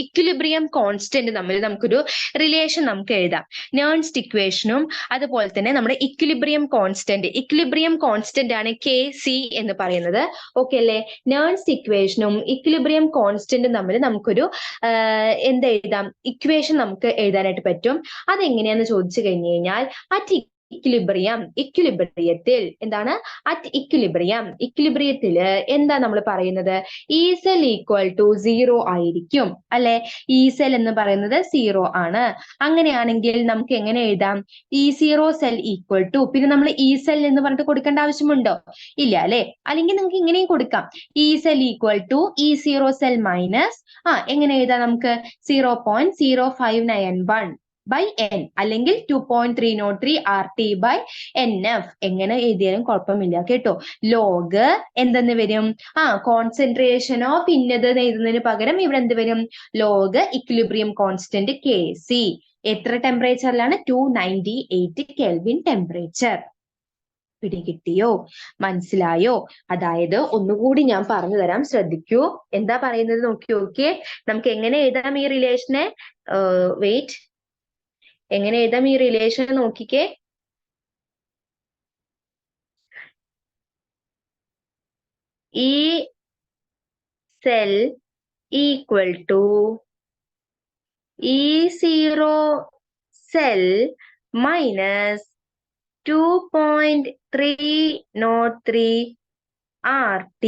ഇക്വിലിബ്രിയം കോൺസ്റ്റന്റ് തമ്മിൽ നമുക്കൊരു റിലേഷൻ നമുക്ക് എഴുതാം. നേൺസ്റ്റ് ഇക്വേഷനും അതുപോലെ തന്നെ നമ്മുടെ ഇക്വിലിബ്രിയം കോൺസ്റ്റന്റ് ആണ് Kc എന്ന് പറയുന്നത്. ഓക്കെ അല്ലേ? നേൺസ്റ്റ് ഇക്വേഷനും ഇക്വിലിബ്രിയം കോൺസ്റ്റന്റും തമ്മിൽ നമുക്കൊരു എന്തെഴുതാം, ഇക്വേഷൻ നമുക്ക് എഴുതാനായിട്ട് പറ്റും. അതെങ്ങനെയാന്ന് ചോദിച്ചു കഴിഞ്ഞു കഴിഞ്ഞാൽ, ഇക്വിലിബ്രിയത്തിൽ എന്താണ്, ഇക്വിലിബ്രിയത്തില് എന്താ നമ്മൾ പറയുന്നത്, E സെൽ ഈക്വൽ ടു 0 ആയിരിക്കും അല്ലെ. E സെൽ എന്ന് പറയുന്നത് 0 ആണ്. അങ്ങനെയാണെങ്കിൽ നമുക്ക് എങ്ങനെ എഴുതാം, E0 സെൽ ഈക്വൽ ടു, പിന്നെ നമ്മൾ E സെൽ എന്ന് പറഞ്ഞിട്ട് കൊടുക്കേണ്ട ആവശ്യമുണ്ടോ? ഇല്ല അല്ലെ. അല്ലെങ്കിൽ നിങ്ങൾക്ക് ഇങ്ങനെയും കൊടുക്കാം, E cell equal to E0 cell minus എങ്ങനെ എഴുതാം നമുക്ക്, 0.0591 by n അല്ലെങ്കിൽ 2.303 RT by NF എങ്ങനെ എഴുതിയാലും കുഴപ്പമില്ല കേട്ടോ. ലോഗ് എന്തെന്ന് വരും, കോൺസെൻട്രേഷൻ ഓഫ് ഇന്നത് എഴുതുന്നതിന് പകരം ഇവിടെ എന്ത് വരും, ലോഗ് ഇക്വിലിബ്രിയം കോൺസ്റ്റന്റ് Kc. എത്ര ടെമ്പറേച്ചറിലാണ്, 298 കെൽവിൻ ടെമ്പറേച്ചർ. പിടികിട്ടിയോ? മനസ്സിലായോ? അതായത് ഒന്നുകൂടി ഞാൻ പറഞ്ഞു തരാം, ശ്രദ്ധിക്കൂ. എന്താ പറയുന്നത് നോക്കി. ഓക്കെ, നമുക്ക് എങ്ങനെ എഴുതാം ഈ റിലേഷനെ, വെയിറ്റ്, എങ്ങനെ എഴുതാം ഈ റിലേഷൻ നോക്കിക്കേ. E cell equal to E0 cell minus 2.303 RT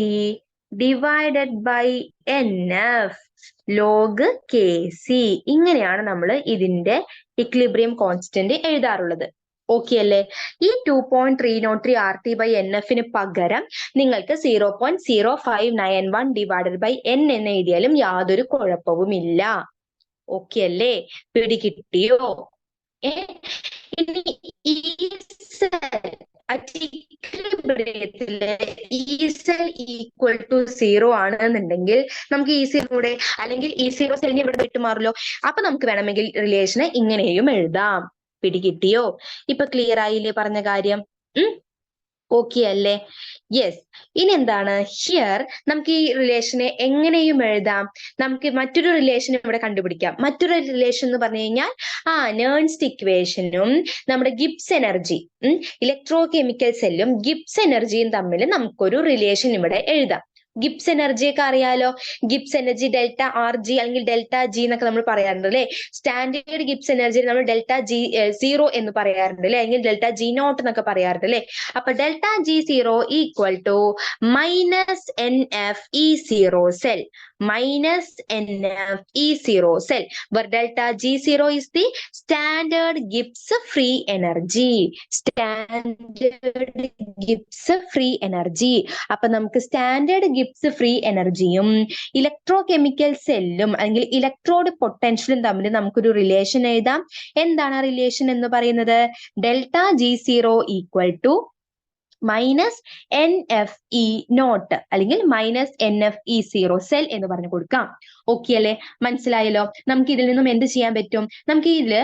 divided by NF log Kc. ഇങ്ങനെയാണ് നമ്മൾ ഇതിന്റെ ഇക്വിലിബ്രിയം കോൺസ്റ്റന്റ് എഴുതാറുള്ളത്. ഓക്കെ അല്ലേ? ഈ 2.303 RT by NFന് പകരം നിങ്ങൾക്ക് 0.0591 ഡിവൈഡഡ് ബൈ N എന്ന് എഴുതിയാലും യാതൊരു കുഴപ്പവുമില്ല. ഓക്കെ അല്ലേ? പിടികിട്ടിയോ? ഇനി ഈ ഇക്വിലിബ്രിയത്തില് E സെൽ ഈക്വൽ ടു 0 ആണെന്നുണ്ടെങ്കിൽ നമുക്ക് E0 കൂടെ അല്ലെങ്കിൽ E0 സെല്ലിന് ഇവിടെ വിട്ടുമാറല്ലോ. അപ്പൊ നമുക്ക് വേണമെങ്കിൽ റിലേഷനെ ഇങ്ങനെയും എഴുതാം. പിടികിട്ടിയോ? ഇപ്പൊ ക്ലിയർ ആയില്ലേ പറഞ്ഞ കാര്യം? ഓക്കെ അല്ലേ? യെസ്. ഇനി എന്താണ്, ഹിയർ നമുക്ക് ഈ റിലേഷനെ എങ്ങനെയും എഴുതാം. നമുക്ക് മറ്റൊരു റിലേഷൻ ഇവിടെ കണ്ടുപിടിക്കാം. മറ്റൊരു റിലേഷൻ എന്ന് പറഞ്ഞു കഴിഞ്ഞാൽ നേൺസ്റ്റ് ഇക്വേഷനും നമ്മുടെ ഗിബ്സ് എനർജി, ഇലക്ട്രോ കെമിക്കൽ സെല്ലും ഗിബ്സ് എനർജിയും തമ്മിൽ നമുക്കൊരു റിലേഷൻ ഇവിടെ എഴുതാം. ഗിബ്സ് എനർജി ഒക്കെ അറിയാലോ. Gibbs energy delta R G അല്ലെങ്കിൽ ഡെൽറ്റ ജി എന്നൊക്കെ നമ്മൾ പറയാറുണ്ട് അല്ലെ. സ്റ്റാൻഡേർഡ് ഗിബ്സ് എനർജി നമ്മൾ ഡെൽറ്റ ജി സീറോ എന്ന് പറയാറുണ്ട് അല്ലെ, അല്ലെങ്കിൽ ഡെൽറ്റ ജി നോട്ട് എന്നൊക്കെ പറയാറുണ്ട് അല്ലെ. അപ്പൊ delta G zero equal to minus N F E zero cell, minus NF E0 cell, where delta G0 is the standard Gibbs free energy. Standard Gibbs free energy. അപ്പൊ നമുക്ക് standard Gibbs free എനർജിയും electro chemical സെല്ലും അല്ലെങ്കിൽ electrode പൊട്ടൻഷ്യലും തമ്മിൽ നമുക്കൊരു relation എഴുതാം. എന്താണ് ആ റിലേഷൻ എന്ന് പറയുന്നത്? Delta G0 equal to minus N F E nought അല്ലെങ്കിൽ minus N F E zero cell എന്ന് പറഞ്ഞു കൊടുക്കാം. ഓക്കെ അല്ലെ, മനസ്സിലായല്ലോ. നമുക്ക് ഇതിൽ നിന്നും എന്ത് ചെയ്യാൻ പറ്റും? നമുക്ക് ഇതില്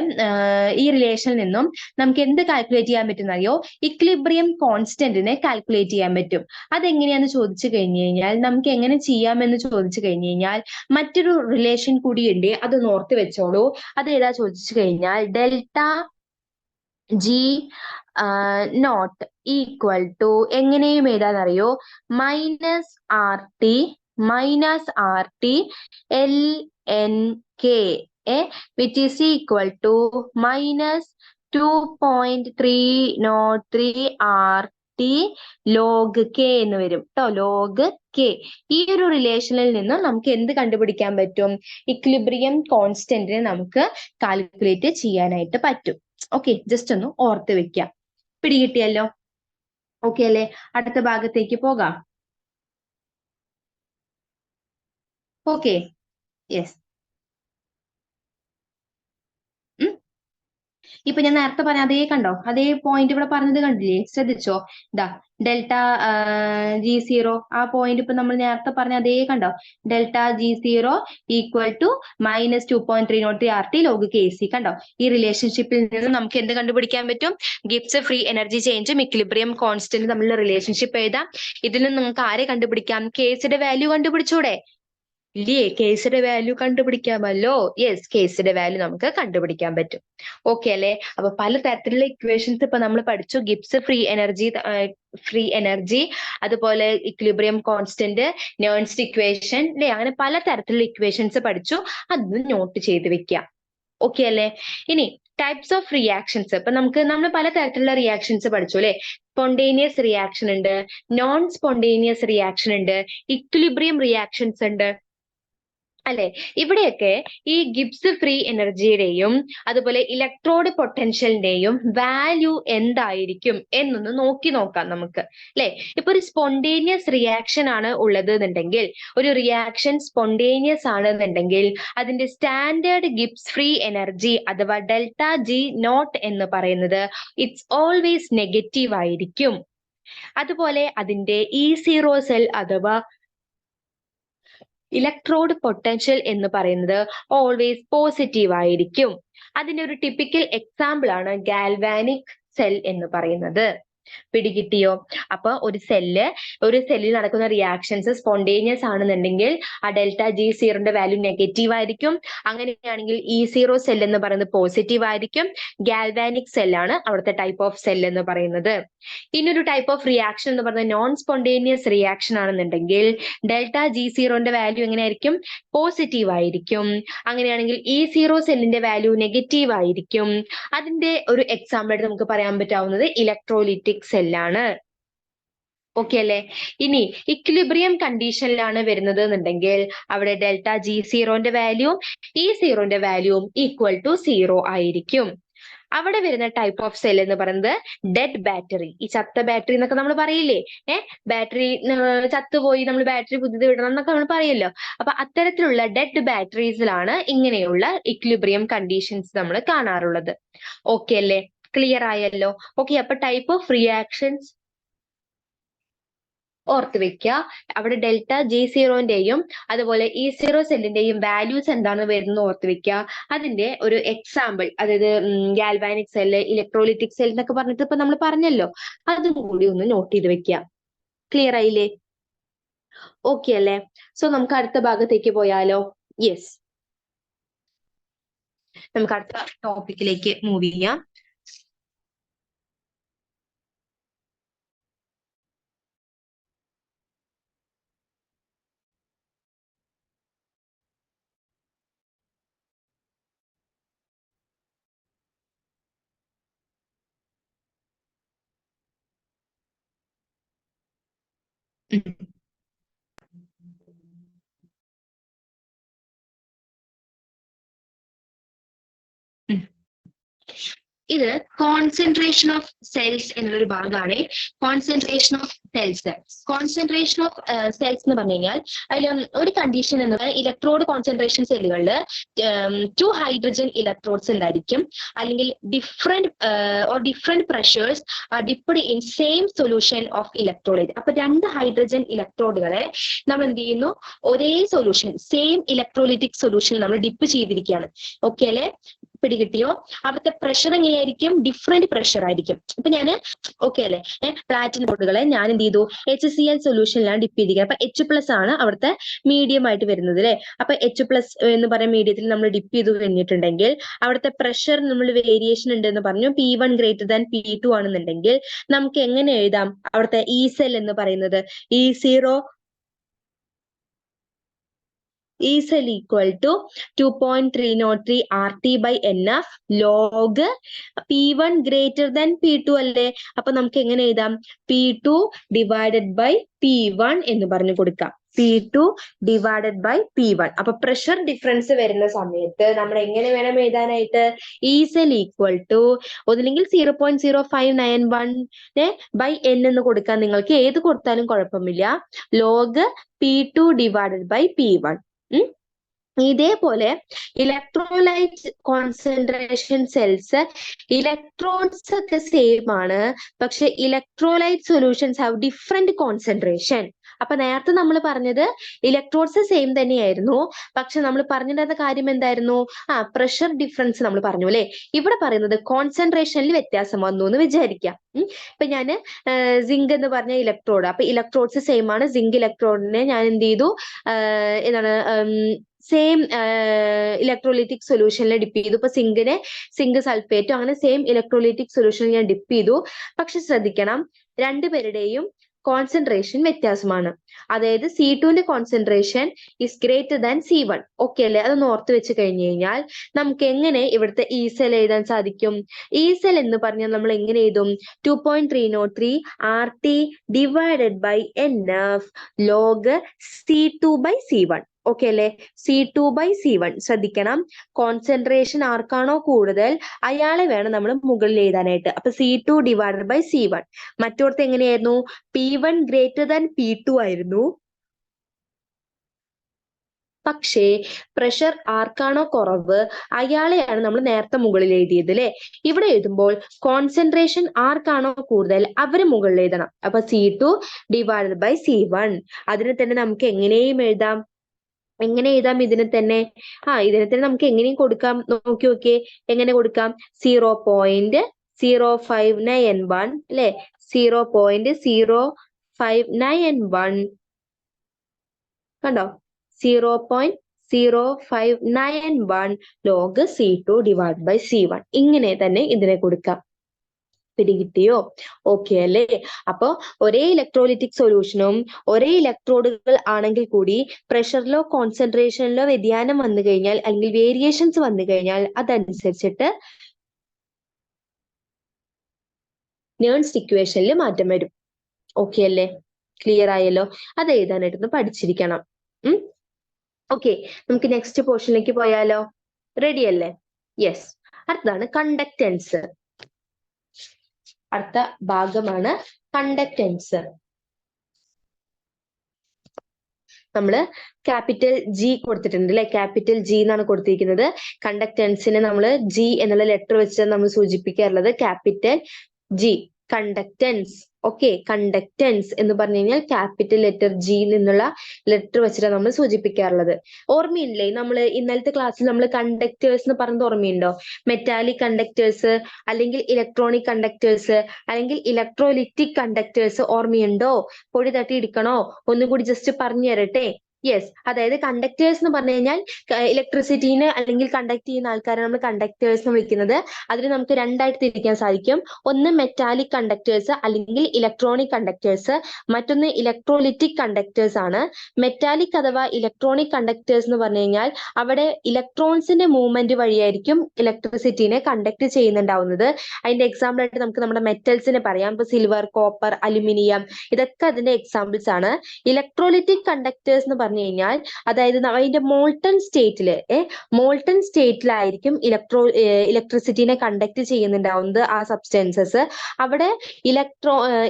ഈ റിലേഷനിൽ നിന്നും നമുക്ക് എന്ത് കാൽക്കുലേറ്റ് ചെയ്യാൻ പറ്റും അറിയോ? ഇക്ലിബ്രിയം കോൺസ്റ്റന്റിനെ കാൽക്കുലേറ്റ് ചെയ്യാൻ പറ്റും. അതെങ്ങനെയാന്ന് ചോദിച്ചു കഴിഞ്ഞു കഴിഞ്ഞാൽ, നമുക്ക് എങ്ങനെ ചെയ്യാമെന്ന് ചോദിച്ചു കഴിഞ്ഞു കഴിഞ്ഞാൽ, മറ്റൊരു റിലേഷൻ കൂടിയുണ്ട്, അത് ഓർത്ത് വെച്ചോളൂ. അത് ഏതാ ചോദിച്ചു കഴിഞ്ഞാൽ, delta G nought equal to എങ്ങനെയും എഴുതാന്നറിയോ? Minus R T L N K which is equal to minus 2.303 R T log K എന്ന് വരും കേട്ടോ, ലോഗ് കെ. ഈ ഒരു റിലേഷനിൽ നിന്ന് നമുക്ക് എന്ത് കണ്ടുപിടിക്കാൻ പറ്റും? ഇക്ലിബ്രിയം കോൺസ്റ്റന്റിനെ നമുക്ക് കാൽക്കുലേറ്റ് ചെയ്യാനായിട്ട് പറ്റും. ഓക്കെ, ജസ്റ്റ് ഒന്ന് ഓർത്ത് വെക്കാം. പിടികിട്ടിയല്ലോ? ഓക്കെ അല്ലെ, അടുത്ത ഭാഗത്തേക്ക് പോകാം. Okay, yes. ഇപ്പൊ ഞാൻ നേരത്തെ പറഞ്ഞ അതേ കണ്ടോ, അതേ പോയിന്റ് ഇവിടെ പറഞ്ഞത് കണ്ടില്ലേ? ശ്രദ്ധിച്ചോ? ഇതാ ഡെൽറ്റ ജി സീറോ, ആ പോയിന്റ് ഇപ്പൊ നമ്മൾ നേരത്തെ പറഞ്ഞ അതേ കണ്ടോ? Delta G zero equal to minus 2.303 R T log K C. കണ്ടോ? ഈ റിലേഷൻഷിപ്പിൽ നിന്ന് നമുക്ക് എന്ത് കണ്ടുപിടിക്കാൻ പറ്റും? ഗിബ്സ് ഫ്രീ എനർജി ചേഞ്ചും ഇക്വിലിബ്രിയം കോൺസ്റ്റന്റ് തമ്മിലുള്ള റിലേഷൻഷിപ്പ് എഴുതാം. ഇതിൽ നിന്ന് നിങ്ങൾക്ക് ആരെ കണ്ടുപിടിക്കാം? കേസിയുടെ വാല്യൂ കണ്ടുപിടിച്ചൂടെ? ഇല്ലേ, കേസിയുടെ വാല്യൂ കണ്ടുപിടിക്കാമല്ലോ. യെസ്, കേസിയുടെ വാല്യൂ നമുക്ക് കണ്ടുപിടിക്കാൻ പറ്റും. ഓക്കെ അല്ലെ. അപ്പൊ പലതരത്തിലുള്ള ഇക്വേഷൻസ് ഇപ്പൊ നമ്മൾ പഠിച്ചു. ഗിബ്സ് ഫ്രീ എനർജി, അതുപോലെ ഇക്വിലിബ്രിയം കോൺസ്റ്റന്റ്, നേൺസ്റ്റ് ഇക്വേഷൻ അല്ലെ, അങ്ങനെ പലതരത്തിലുള്ള ഇക്വേഷൻസ് പഠിച്ചു. അതൊന്ന് നോട്ട് ചെയ്ത് വെക്കുക. ഓക്കെ അല്ലെ. ഇനി ടൈപ്സ് ഓഫ് റിയാക്ഷൻസ്. ഇപ്പൊ നമ്മൾ പലതരത്തിലുള്ള റിയാക്ഷൻസ് പഠിച്ചു അല്ലെ. സ്പോണ്ടേനിയസ് റിയാക്ഷൻ ഉണ്ട്, നോൺ സ്പോണ്ടേനിയസ് റിയാക്ഷൻ ഉണ്ട്, ഇക്വിലിബ്രിയം റിയാക്ഷൻസ് ഉണ്ട് അല്ലെ. ഇവിടെയൊക്കെ ഈ ഗിബ്സ് ഫ്രീ എനർജിയുടെയും അതുപോലെ ഇലക്ട്രോഡ് പൊട്ടൻഷ്യലിന്റെയും വാല്യൂ എന്തായിരിക്കും എന്നൊന്ന് നോക്കാം നമുക്ക് അല്ലെ. ഇപ്പൊ ഒരു സ്പോണ്ടേനിയസ് റിയാക്ഷൻ ആണ് ഉള്ളത് എന്നുണ്ടെങ്കിൽ, ഒരു റിയാക്ഷൻ സ്പോണ്ടേനിയസ് ആണെന്നുണ്ടെങ്കിൽ അതിന്റെ സ്റ്റാൻഡേർഡ് ഗിബ്സ് ഫ്രീ എനർജി അഥവാ ഡെൽറ്റ ജി നോട്ട് എന്ന് പറയുന്നത് ഇറ്റ്സ് ഓൾവേസ് നെഗറ്റീവ് ആയിരിക്കും. അതുപോലെ അതിന്റെ E0 സെൽ അഥവാ ഇലക്ട്രോഡ് പൊട്ടൻഷ്യൽ എന്ന് പറയുന്നത് ഓൾവേസ് പോസിറ്റീവ് ആയിരിക്കും. അതിന്റെ ഒരു ടിപ്പിക്കൽ എക്സാമ്പിൾ ആണ് ഗാൽവാനിക് സെൽ എന്ന് പറയുന്നത്. പിടികിട്ടിയോ? അപ്പൊ ഒരു സെല്ലിൽ നടക്കുന്ന റിയാക്ഷൻസ് സ്പോണ്ടേനിയസ് ആണെന്നുണ്ടെങ്കിൽ ആ ഡെൽറ്റ ജി സീറോന്റെ വാല്യൂ നെഗറ്റീവ് ആയിരിക്കും. അങ്ങനെയാണെങ്കിൽ E0 സെൽ എന്ന് പറയുന്നത് പോസിറ്റീവ് ആയിരിക്കും. ഗാൽവാനിക് സെല്ലാണ് അവിടുത്തെ ടൈപ്പ് ഓഫ് സെൽ എന്ന് പറയുന്നത്. ഇനിയൊരു ടൈപ്പ് ഓഫ് റിയാക്ഷൻ എന്ന് പറയുന്നത് നോൺ സ്പോണ്ടേനിയസ് റിയാക്ഷൻ ആണെന്നുണ്ടെങ്കിൽ ഡെൽറ്റ ജി സീറോന്റെ വാല്യൂ എങ്ങനെയായിരിക്കും? പോസിറ്റീവ് ആയിരിക്കും. അങ്ങനെയാണെങ്കിൽ E0 സെല്ലിന്റെ വാല്യൂ നെഗറ്റീവ് ആയിരിക്കും. അതിന്റെ ഒരു എക്സാമ്പിൾ ആയിട്ട് നമുക്ക് പറയാൻ പറ്റാവുന്നത് ഇലക്ട്രോലിറ്റിക് സെല്ലാണ്. ഓക്കെ അല്ലെ. ഇനി ഇക്വിലിബ്രിയം കണ്ടീഷനിലാണ് വരുന്നത് എന്നുണ്ടെങ്കിൽ അവിടെ ഡെൽറ്റ ജി സീറോന്റെ വാല്യൂ E0ന്റെ വാല്യൂവും ഈക്വൽ ടു 0 ആയിരിക്കും. അവിടെ വരുന്ന ടൈപ്പ് ഓഫ് സെൽ എന്ന് പറയുന്നത് ഡെഡ് ബാറ്ററി. ഈ ചത്ത ബാറ്ററി എന്നൊക്കെ നമ്മൾ പറയില്ലേ, ബാറ്ററി ചത്തുപോയി, നമ്മൾ ബാറ്ററി പുതിയത് വിടണം എന്നൊക്കെ നമ്മൾ പറയല്ലോ. അപ്പൊ അത്തരത്തിലുള്ള ഡെഡ് ബാറ്ററീസിലാണ് ഇങ്ങനെയുള്ള ഇക്വിലിബ്രിയം കണ്ടീഷൻസ് നമ്മൾ കാണാറുള്ളത്. ഓക്കെ അല്ലേ, ക്ലിയർ ആയല്ലോ? ഓക്കെ, അപ്പൊ ടൈപ്പ് ഓഫ് റിയാക്ഷൻസ് ഓർത്ത് വെക്കുക. അവിടെ ഡെൽറ്റ ജി സീറോന്റെയും അതുപോലെ E0 സെല്ലിന്റെയും വാല്യൂസ് എന്താണ് വരുന്നത് ഓർത്ത് വെക്കുക. അതിന്റെ ഒരു എക്സാമ്പിൾ, അതായത് ഗാൽവാനിക് സെല്ല്, ഇലക്ട്രോലിറ്റിക് സെൽ എന്നൊക്കെ പറഞ്ഞിട്ട് ഇപ്പൊ നമ്മൾ പറഞ്ഞല്ലോ, അതും കൂടി ഒന്ന് നോട്ട് ചെയ്ത് വെക്കുക. ക്ലിയർ ആയില്ലേ? ഓക്കെ അല്ലേ. സോ നമുക്ക് അടുത്ത ഭാഗത്തേക്ക് പോയാലോ? യെസ്. നമുക്ക് അടുത്ത ടോപ്പിക്കിലേക്ക് മൂവ് ചെയ്യാം. ഇത് കോൺസെൻട്രേഷൻ ഓഫ് സെൽസ് എന്നുള്ളൊരു ഭാഗമാണ്. Concentration of cells. Concentration of cells എന്ന് പറഞ്ഞു കഴിഞ്ഞാൽ അതിൽ ഒരു കണ്ടീഷൻ എന്നത് ഇലക്ട്രോഡ് കോൺസെൻട്രേഷൻ സെല്ലുകളിൽ 2 ഹൈഡ്രജൻ ഇലക്ട്രോഡ്സ് ഉണ്ടായിരിക്കും, അല്ലെങ്കിൽ different pressures are dipped in same solution of electrolyte. അപ്പൊ 2 ഹൈഡ്രജൻ ഇലക്ട്രോഡുകളെ നമ്മൾ എന്ത് ചെയ്യുന്നു, ഒരേ സൊല്യൂഷൻ സെയിം ഇലക്ട്രോലിറ്റിക് സൊല്യൂഷൻ നമ്മൾ ഡിപ്പ് ചെയ്തിരിക്കുകയാണ്. ഓക്കെ അല്ലെ, പിടികിട്ടിയോ? അവിടുത്തെ പ്രഷർ എങ്ങനെയായിരിക്കും? ഡിഫറെന്റ് പ്രഷർ ആയിരിക്കും. ഇപ്പൊ ഞാൻ ഓക്കെ അല്ലെ, പ്ലാറ്റിനം ബോർഡുകളെ ഞാൻ എന്ത് ചെയ്തു, HCl സൊല്യൂഷനിലാണ് ഡിപ്പ് ചെയ്തിരിക്കുക. അപ്പൊ H+ ആണ് അവിടുത്തെ മീഡിയം ആയിട്ട് വരുന്നത് അല്ലെ. അപ്പൊ H+ എന്ന് പറയുന്ന മീഡിയത്തിൽ നമ്മൾ ഡിപ്പ് ചെയ്ത് കഴിഞ്ഞിട്ടുണ്ടെങ്കിൽ അവിടുത്തെ പ്രഷർ നമ്മൾ വേരിയേഷൻ ഉണ്ട് എന്ന് പറഞ്ഞു. P1 > P2 ആണെന്നുണ്ടെങ്കിൽ നമുക്ക് എങ്ങനെ എഴുതാം? അവിടുത്തെ E-cell എന്ന് പറയുന്നത് E0 E-cell = 2.303 RT/NF log P1 > P2 അല്ലേ. അപ്പൊ നമുക്ക് എങ്ങനെ എഴുതാം? P2 / P1 എന്ന് പറഞ്ഞു കൊടുക്കാം. P2 / P1. അപ്പൊ പ്രഷർ ഡിഫറൻസ് വരുന്ന സമയത്ത് നമ്മൾ എങ്ങനെ വേണം എഴുതാനായിട്ട്? E-cell = ഒന്നില്ലെങ്കിൽ 0.0591/N എന്ന് കൊടുക്കാൻ, നിങ്ങൾക്ക് ഏത് കൊടുത്താലും കുഴപ്പമില്ല, log P2 / P1. ഇതേപോലെ ഇലക്ട്രോലൈറ്റ് കോൺസെൻട്രേഷൻ സെൽസ്, ഇലക്ട്രോൺസ് ഒക്കെ സെയിം ആണ്, പക്ഷെ electrolyte solutions have different concentration. അപ്പൊ നേരത്തെ നമ്മൾ പറഞ്ഞത് ഇലക്ട്രോഡ്സ് സെയിം തന്നെയായിരുന്നു, പക്ഷെ നമ്മൾ പറഞ്ഞിട്ടുണ്ടായിരുന്ന കാര്യം എന്തായിരുന്നു? പ്രഷർ ഡിഫറൻസ് നമ്മൾ പറഞ്ഞു അല്ലെ. ഇവിടെ പറയുന്നത് കോൺസെൻട്രേഷനിൽ വ്യത്യാസം വന്നു എന്ന് വിചാരിക്കാം. ഇപ്പൊ ഞാൻ സിങ്ക് എന്ന് പറഞ്ഞ ഇലക്ട്രോഡ്, അപ്പൊ ഇലക്ട്രോഡ്സ് സെയിം ആണ്. സിങ്ക് ഇലക്ട്രോഡിനെ ഞാൻ എന്ത് ചെയ്തു, എന്താണ്, സെയിം ഇലക്ട്രോലിറ്റിക് സൊല്യൂഷനിൽ ഡിപ്പ് ചെയ്തു. ഇപ്പൊ സിങ്ക് സൾഫേറ്റും അങ്ങനെ സെയിം ഇലക്ട്രോലിറ്റിക് സൊല്യൂഷനിൽ ഞാൻ ഡിപ്പ് ചെയ്തു. പക്ഷെ ശ്രദ്ധിക്കണം, രണ്ടുപേരുടെയും കോൺസെൻട്രേഷൻ വ്യത്യാസമാണ്. അതായത് C2ന്റെ concentration is greater than C1. Okay അല്ലെ? അതൊന്ന് ഓർത്ത് വെച്ച് കഴിഞ്ഞു കഴിഞ്ഞാൽ നമുക്ക് എങ്ങനെ ഇവിടുത്തെ E-cell എഴുതാൻ സാധിക്കും? E-cell എന്ന് പറഞ്ഞാൽ നമ്മൾ എങ്ങനെ എഴുതും? 2.303 RT/NF log C2/C1. ഓക്കെ അല്ലെ? C2/C1. ശ്രദ്ധിക്കണം, കോൺസെൻട്രേഷൻ ആർക്കാണോ കൂടുതൽ അയാളെ വേണം നമ്മൾ മുകളിൽ എഴുതാനായിട്ട്. അപ്പൊ C2 / C1. മറ്റോടത്ത് എങ്ങനെയായിരുന്നു? P1 > P2 ആയിരുന്നു, പക്ഷേ പ്രഷർ ആർക്കാണോ കുറവ് അയാളെയാണ് നമ്മൾ നേരത്തെ മുകളിൽ എഴുതിയത് അല്ലെ. ഇവിടെ എഴുതുമ്പോൾ കോൺസെൻട്രേഷൻ ആർക്കാണോ കൂടുതൽ അവര് മുകളിൽ എഴുതണം. അപ്പൊ C2 / C1. അതിനെ തന്നെ നമുക്ക് എങ്ങനെയും എഴുതാം. എങ്ങനെ എഴുതാം ഇതിനെ തന്നെ? ഇതിനെ തന്നെ നമുക്ക് എങ്ങനെയും കൊടുക്കാം. നോക്കി നോക്കിയേ, എങ്ങനെ കൊടുക്കാം? 0.0591 അല്ലെ, 0.0591 കണ്ടോ, 0.0591 log C2 / C1. ഇങ്ങനെ തന്നെ ഇതിനെ കൊടുക്കാം. പിടികിട്ടിയോ? ഓക്കെ അല്ലേ? അപ്പൊ ഒരേ ഇലക്ട്രോലിറ്റിക് സൊല്യൂഷനും ഒരേ ഇലക്ട്രോഡുകൾ ആണെങ്കിൽ കൂടി പ്രഷറിലോ കോൺസെൻട്രേഷനിലോ വ്യതിയാനം വന്നു കഴിഞ്ഞാൽ, അല്ലെങ്കിൽ വേരിയേഷൻസ് വന്നു കഴിഞ്ഞാൽ അതനുസരിച്ചിട്ട് നേൺസ് ഇക്വേഷനിൽ മാറ്റം വരും. ഓക്കെ അല്ലേ? ക്ലിയർ ആയല്ലോ? അത് എഴുതാനായിട്ടൊന്ന് പഠിച്ചിരിക്കണം. ഓക്കെ, നമുക്ക് നെക്സ്റ്റ് പോർഷനിലേക്ക് പോയാലോ? റെഡി അല്ലേ? യെസ്. അടുത്തതാണ് കണ്ടക്റ്റൻസ്. അടുത്ത ഭാഗമാണ് കണ്ടക്റ്റൻസ്. നമ്മള് ക്യാപിറ്റൽ G കൊടുത്തിട്ടുണ്ട് അല്ലെ. ക്യാപിറ്റൽ G എന്നാണ് കൊടുത്തിരിക്കുന്നത്. കണ്ടക്റ്റൻസിനെ നമ്മൾ G എന്നുള്ള ലെറ്റർ വെച്ചിട്ടാണ് നമ്മൾ സൂചിപ്പിക്കാറുള്ളത്. Capital G, conductance. Okay, conductance എന്ന് പറഞ്ഞു കഴിഞ്ഞാൽ ക്യാപിറ്റൽ ലെറ്റർ G നിന്നുള്ള ലെറ്റർ വെച്ചിട്ടാണ് നമ്മൾ സൂചിപ്പിക്കാറുള്ളത്. ഓർമ്മയില്ലേ, നമ്മൾ ഇന്നലത്തെ ക്ലാസ്സിൽ നമ്മൾ കണ്ടക്ടേഴ്സ് എന്ന് പറഞ്ഞത് ഓർമ്മയുണ്ടോ? മെറ്റാലിക് കണ്ടക്ടേഴ്സ്, അല്ലെങ്കിൽ ഇലക്ട്രോണിക് കണ്ടക്ടേഴ്സ്, അല്ലെങ്കിൽ ഇലക്ട്രോലിറ്റിക് കണ്ടക്ടേഴ്സ് ഓർമ്മയുണ്ടോ? പൊടി തട്ടി ഇടിക്കണോ? ഒന്നുകൂടി ജസ്റ്റ് പറഞ്ഞു തരട്ടെ. യെസ്, അതായത് കണ്ടക്ടേഴ്സ് എന്ന് പറഞ്ഞു കഴിഞ്ഞാൽ ഇലക്ട്രിസിറ്റീനെ അല്ലെങ്കിൽ കണ്ടക്ട് ചെയ്യുന്ന ആൾക്കാരെ നമ്മൾ കണ്ടക്ടേഴ്സ് എന്ന് വിളിക്കുന്നത്. അതിന് നമുക്ക് രണ്ടായിട്ട് തിരിക്കാൻ സാധിക്കും. ഒന്ന് മെറ്റാലിക് കണ്ടക്ടേഴ്സ് അല്ലെങ്കിൽ ഇലക്ട്രോണിക് കണ്ടക്ടേഴ്സ്, മറ്റൊന്ന് ഇലക്ട്രോലിറ്റിക് കണ്ടക്ടേഴ്സ് ആണ്. മെറ്റാലിക് അഥവാ ഇലക്ട്രോണിക് കണ്ടക്ടേഴ്സ് എന്ന് പറഞ്ഞു കഴിഞ്ഞാൽ അവിടെ ഇലക്ട്രോൺസിന്റെ മൂവ്മെന്റ് വഴിയായിരിക്കും ഇലക്ട്രിസിറ്റീനെ കണ്ടക്ട് ചെയ്യുന്നുണ്ടാവുന്നത്. അതിന്റെ എക്സാമ്പിൾ ആയിട്ട് നമുക്ക് നമ്മുടെ മെറ്റൽസിനെ പറയാം. ഇപ്പൊ സിൽവർ, കോപ്പർ, അലുമിനിയം, ഇതൊക്കെ അതിന്റെ എക്സാമ്പിൾസ് ആണ്. ഇലക്ട്രോലിറ്റിക് കണ്ടക്ടേഴ്സ് എന്ന് പറഞ്ഞു കഴിഞ്ഞാൽ അതായത് അതിന്റെ മോൾട്ടൺ സ്റ്റേറ്റിലായിരിക്കും ഇലക്ട്രിസിറ്റിനെ കണ്ടക്ട് ചെയ്യുന്നുണ്ടാവുന്നത് ആ സബ്സ്റ്റൻസസ്. അവിടെ